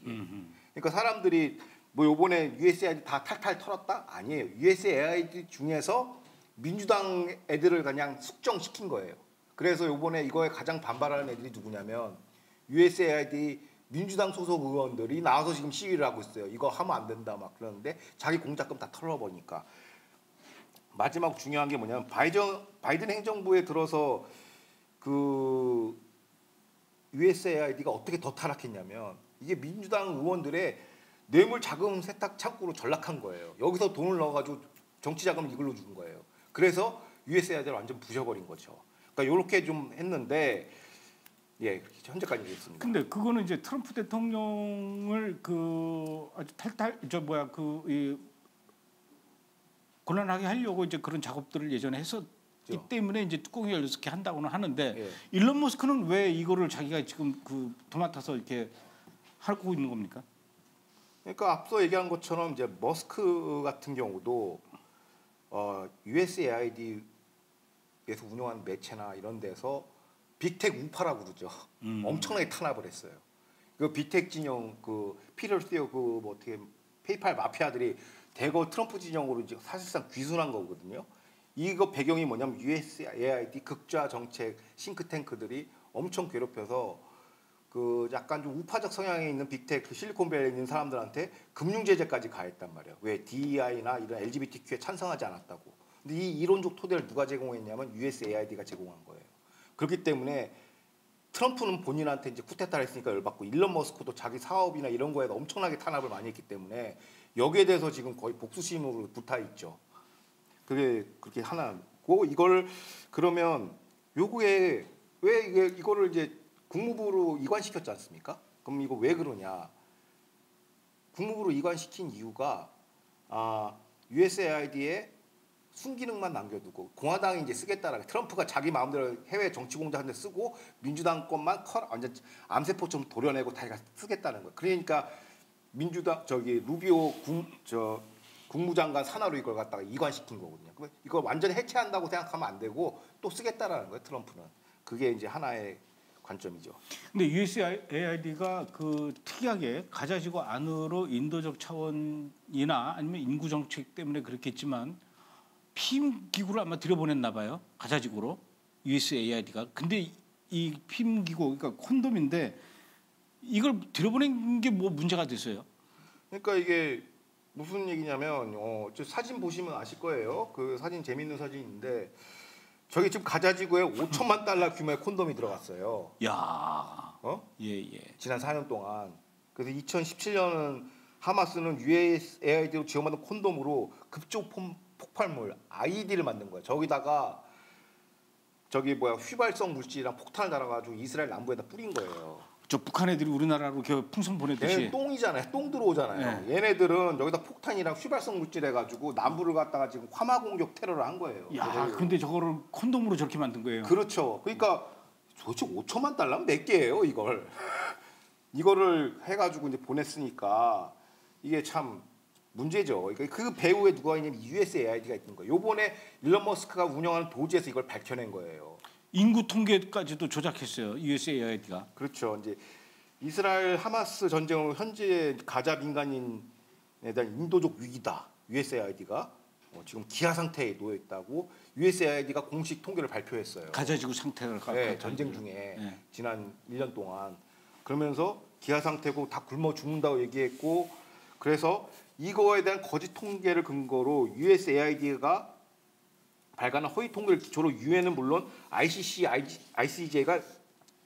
그러니까 사람들이 뭐 요번에 USAID 다 탈탈 털었다? 아니에요. USAID 중에서 민주당 애들을 그냥 숙정시킨 거예요. 그래서 요번에 이거에 가장 반발하는 애들이 누구냐면 USAID 민주당 소속 의원들이 나와서 지금 시위를 하고 있어요. 이거 하면 안 된다 막 그러는데 자기 공작금 다 털어버리니까. 마지막 중요한 게 뭐냐면 바이든 행정부에 들어서 그 USAID가 어떻게 더 타락했냐면 이게 민주당 의원들의 뇌물 자금 세탁 창구로 전락한 거예요. 여기서 돈을 넣어가지고 정치 자금을 이걸로 준 거예요. 그래서 USAID를 완전 부셔버린 거죠. 그러니까 이렇게 좀 했는데 예 현재까지 됐습니다. 근데 그거는 이제 트럼프 대통령을 그 아주 곤란하게 하려고 이제 그런 작업들을 예전에 했었기 때문에 이제 뚜껑이 열려서 이렇게 한다고는 하는데 예. 일론 머스크는 왜 이거를 자기가 지금 그 도맡아서 이렇게 하고 있는 겁니까? 그러니까 앞서 얘기한 것처럼 이제 머스크 같은 경우도 USAID에서 운영하는 매체나 이런 데서 빅텍 우파라고 그러죠. 엄청나게 탄압을 했어요. 그 빅텍 진영 그 피터 thiel 그 뭐 어떻게 페이팔 마피아들이 대거 트럼프 진영으로 이제 사실상 귀순한 거거든요. 이거 배경이 뭐냐면 USAID 극좌 정책 싱크탱크들이 엄청 괴롭혀서 그 약간 좀 우파적 성향에 있는 빅테크 실리콘밸리에 있는 사람들한테 금융 제재까지 가했단 말이에요. 왜 DEI나 이런 LGBTQ에 찬성하지 않았다고. 근데 이 이론적 토대를 누가 제공했냐면 USAID가 제공한 거예요. 그렇기 때문에 트럼프는 본인한테 이제 쿠데타를 했으니까 열받고 일론 머스크도 자기 사업이나 이런 거에 엄청나게 탄압을 많이 했기 때문에 여기에 대해서 지금 거의 복수심으로 불타 있죠. 그게 그렇게 하나고 이걸 그러면 요구에 왜 이거를 이제 국무부로 이관시켰지 않습니까? 그럼 이거 왜 그러냐? 국무부로 이관시킨 이유가 USAID에 순기능만 남겨두고 공화당이 이제 쓰겠다라고 트럼프가 자기 마음대로 해외 정치 공작하는데 쓰고 민주당 것만 완전 암세포처럼 도려내고 자기가 쓰겠다는 거예요. 그러니까 민주당 루비오 국무장관 산하로 이걸 갖다가 이관시킨 거거든요. 그러면 이걸 완전히 해체한다고 생각하면 안 되고 또 쓰겠다라는 거예요. 트럼프는. 그게 이제 하나의 관점이죠. 근데 USAID가 그 특이하게 가자지구 안으로 인도적 차원이나 아니면 인구 정책 때문에 그렇겠지만 피임 기구를 아마 들여보냈나 봐요. 가자지구로 USAID가. 근데 이 피임 기구 그러니까 콘돔인데 이걸 들여보낸 게 뭐 문제가 됐어요? 그러니까 이게 무슨 얘기냐면 저 사진 보시면 아실 거예요. 그 사진 재밌는 사진인데 저기 지금 가자지구에 5천만 달러 규모의 콘돔이 들어갔어요. 야, 예. 지난 4년 동안. 그래서 2017년은 하마스는 USAID로 지원받은 콘돔으로 급조 폭발물 IED를 만든 거예요. 저기다가 휘발성 물질이랑 폭탄을 달아가지고 이스라엘 남부에다 뿌린 거예요. 저 북한 애들이 우리나라로 이렇게 풍선 보내듯이. 얘는 똥이잖아요. 똥 들어오잖아요. 네. 얘네들은 여기다 폭탄이랑 휘발성 물질 해가지고 남부를 갖다가 지금 화마 공격 테러를 한 거예요. 야, 근데 저거를 콘돔으로 저렇게 만든 거예요. 그렇죠. 그러니까 도대체 5천만 달러면 몇 개예요, 이걸? 이거를 해가지고 이제 보냈으니까 이게 참 문제죠. 그러니까 그 배후에 누가 있냐면 USAID가 있는 거예요. 요번에 일론 머스크가 운영하는 도지에서 이걸 밝혀낸 거예요. 인구 통계까지도 조작했어요. USAID가. 그렇죠. 이제 이스라엘 하마스 전쟁으로 현재 가자 민간인에 대한 인도적 위기다. USAID가 지금 기아 상태에 놓여 있다고 USAID가 공식 통계를 발표했어요. 가자지구 상태를 네, 전쟁 중에 지난 1년 동안 그러면서 기아 상태고 다 굶어 죽는다고 얘기했고 그래서 이거에 대한 거짓 통계를 근거로 USAID가 발간한 허위 통계를 기초로 유엔은 물론 ICC, ICJ가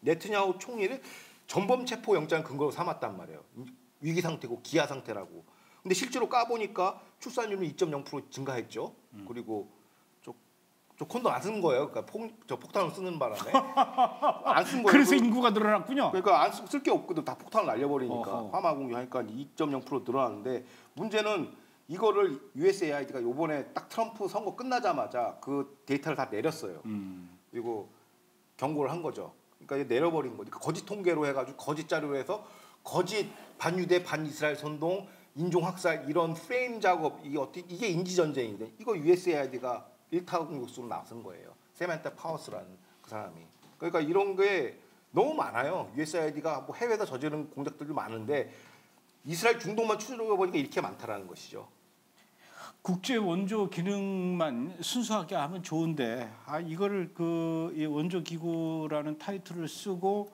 네트냐후 총리를 전범 체포 영장 근거로 삼았단 말이에요. 위기 상태고 기아 상태라고. 근데 실제로 까보니까 출산율은 2.0% 증가했죠. 그리고 저 콘돔 안 쓴 거예요. 그러니까 폭탄을 쓰는 바람에 안 쓴 거예요. 그래서 인구가 늘어났군요. 그러니까 쓸 게 없거든. 다 폭탄을 날려버리니까 어허. 화마 공유하니까 2.0% 늘어났는데 문제는 이거를 USAID가 요번에 딱 트럼프 선거 끝나자마자 그 데이터를 다 내렸어요. 그리고 경고를 한 거죠. 그러니까 내려버린 거죠. 거짓 통계로 해가지고 거짓 자료로 해서 거짓 반유대 반이스라엘 선동 인종 학살 이런 프레임 작업 이게 인지 전쟁인데 이거 USAID가 일타 공격수로 나선 거예요. 세만타 파워스라는 그 사람이. 그러니까 이런 게 너무 많아요. USAID가 뭐 해외에서 저지른 공작들도 많은데 이스라엘 중동만 추적해 보니까 이렇게 많다라는 것이죠. 국제 원조 기능만 순수하게 하면 좋은데 이거를 이 원조 기구라는 타이틀을 쓰고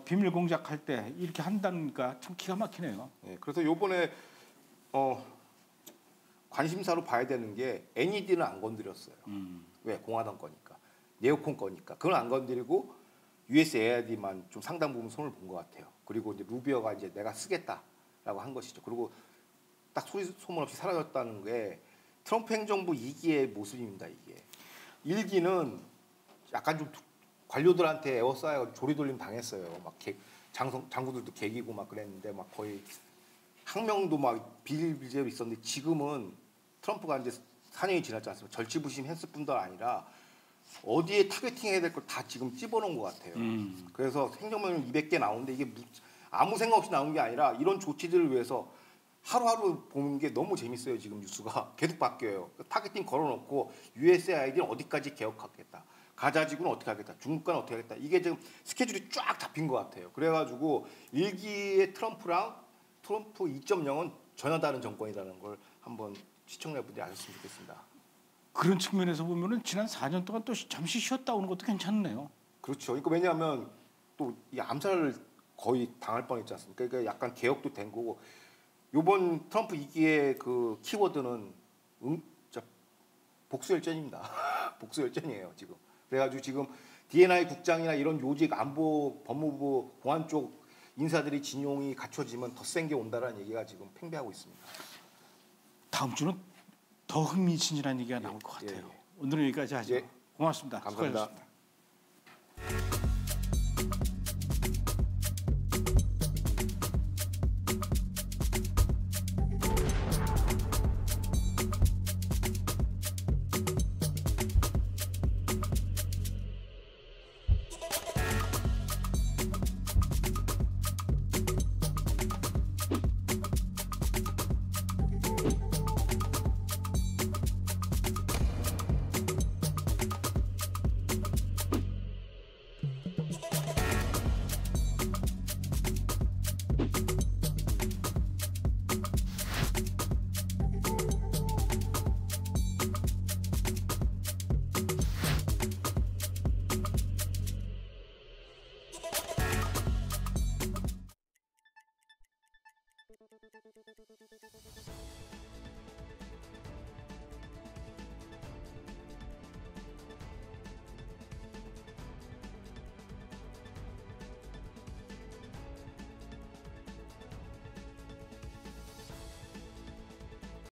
비밀 공작할 때 이렇게 한다니까 참 기가 막히네요. 네, 그래서 요번에 관심사로 봐야 되는 게 NED는 안 건드렸어요. 왜? 공화당 거니까. 네오콘 거니까. 그걸 안 건드리고 USAID만 좀 상당 부분 손을 본 것 같아요. 그리고 이제 루비어가 이제 내가 쓰겠다라고 한 것이죠. 그리고 딱 소문 없이 사라졌다는 게 트럼프 행정부 2기의 모습입니다. 이게 1기는 약간 좀 관료들한테 에워싸여 조리돌림 당했어요. 막 장구들도 개기고 막 그랬는데 막 거의 항명도 막 비일비재로 있었는데 지금은 트럼프가 이제 4년이 지났지 않습니까? 절치부심했을 뿐도 아니라 어디에 타겟팅해야 될 걸 다 지금 찝어놓은 것 같아요. 그래서 행정명령 200개 나오는데 이게 아무 생각 없이 나온 게 아니라 이런 조치들을 위해서 하루하루 보는 게 너무 재밌어요. 지금 뉴스가 계속 바뀌어요. 타겟팅 걸어놓고 USAID는 어디까지 개혁하겠다. 가자지구는 어떻게 하겠다. 중국과는 어떻게 하겠다. 이게 지금 스케줄이 쫙 잡힌 것 같아요. 그래가지고 1기의 트럼프랑 트럼프 2.0은 전혀 다른 정권이라는 걸 한번 시청자분들이 아셨으면 좋겠습니다. 그런 측면에서 보면은 지난 4년 동안 또 잠시 쉬었다 오는 것도 괜찮네요. 그렇죠. 그러니까 왜냐하면 또 이 암살을 거의 당할 뻔했지 않습니까? 그러니까 약간 개혁도 된 거고 이번 트럼프 2기의 그 키워드는 진짜 복수열전입니다. 복수열전이에요 지금. 그래가지고 지금 D&I 국장이나 이런 요직 안보, 법무부, 공안 쪽 인사들이 진용이 갖춰지면 더 센 게 온다라는 얘기가 지금 팽배하고 있습니다. 다음 주는 더 흥미진진한 얘기가 나올 것 같아요. 오늘은 여기까지 하죠. 예. 고맙습니다. 감사합니다. 수고하셨습니다.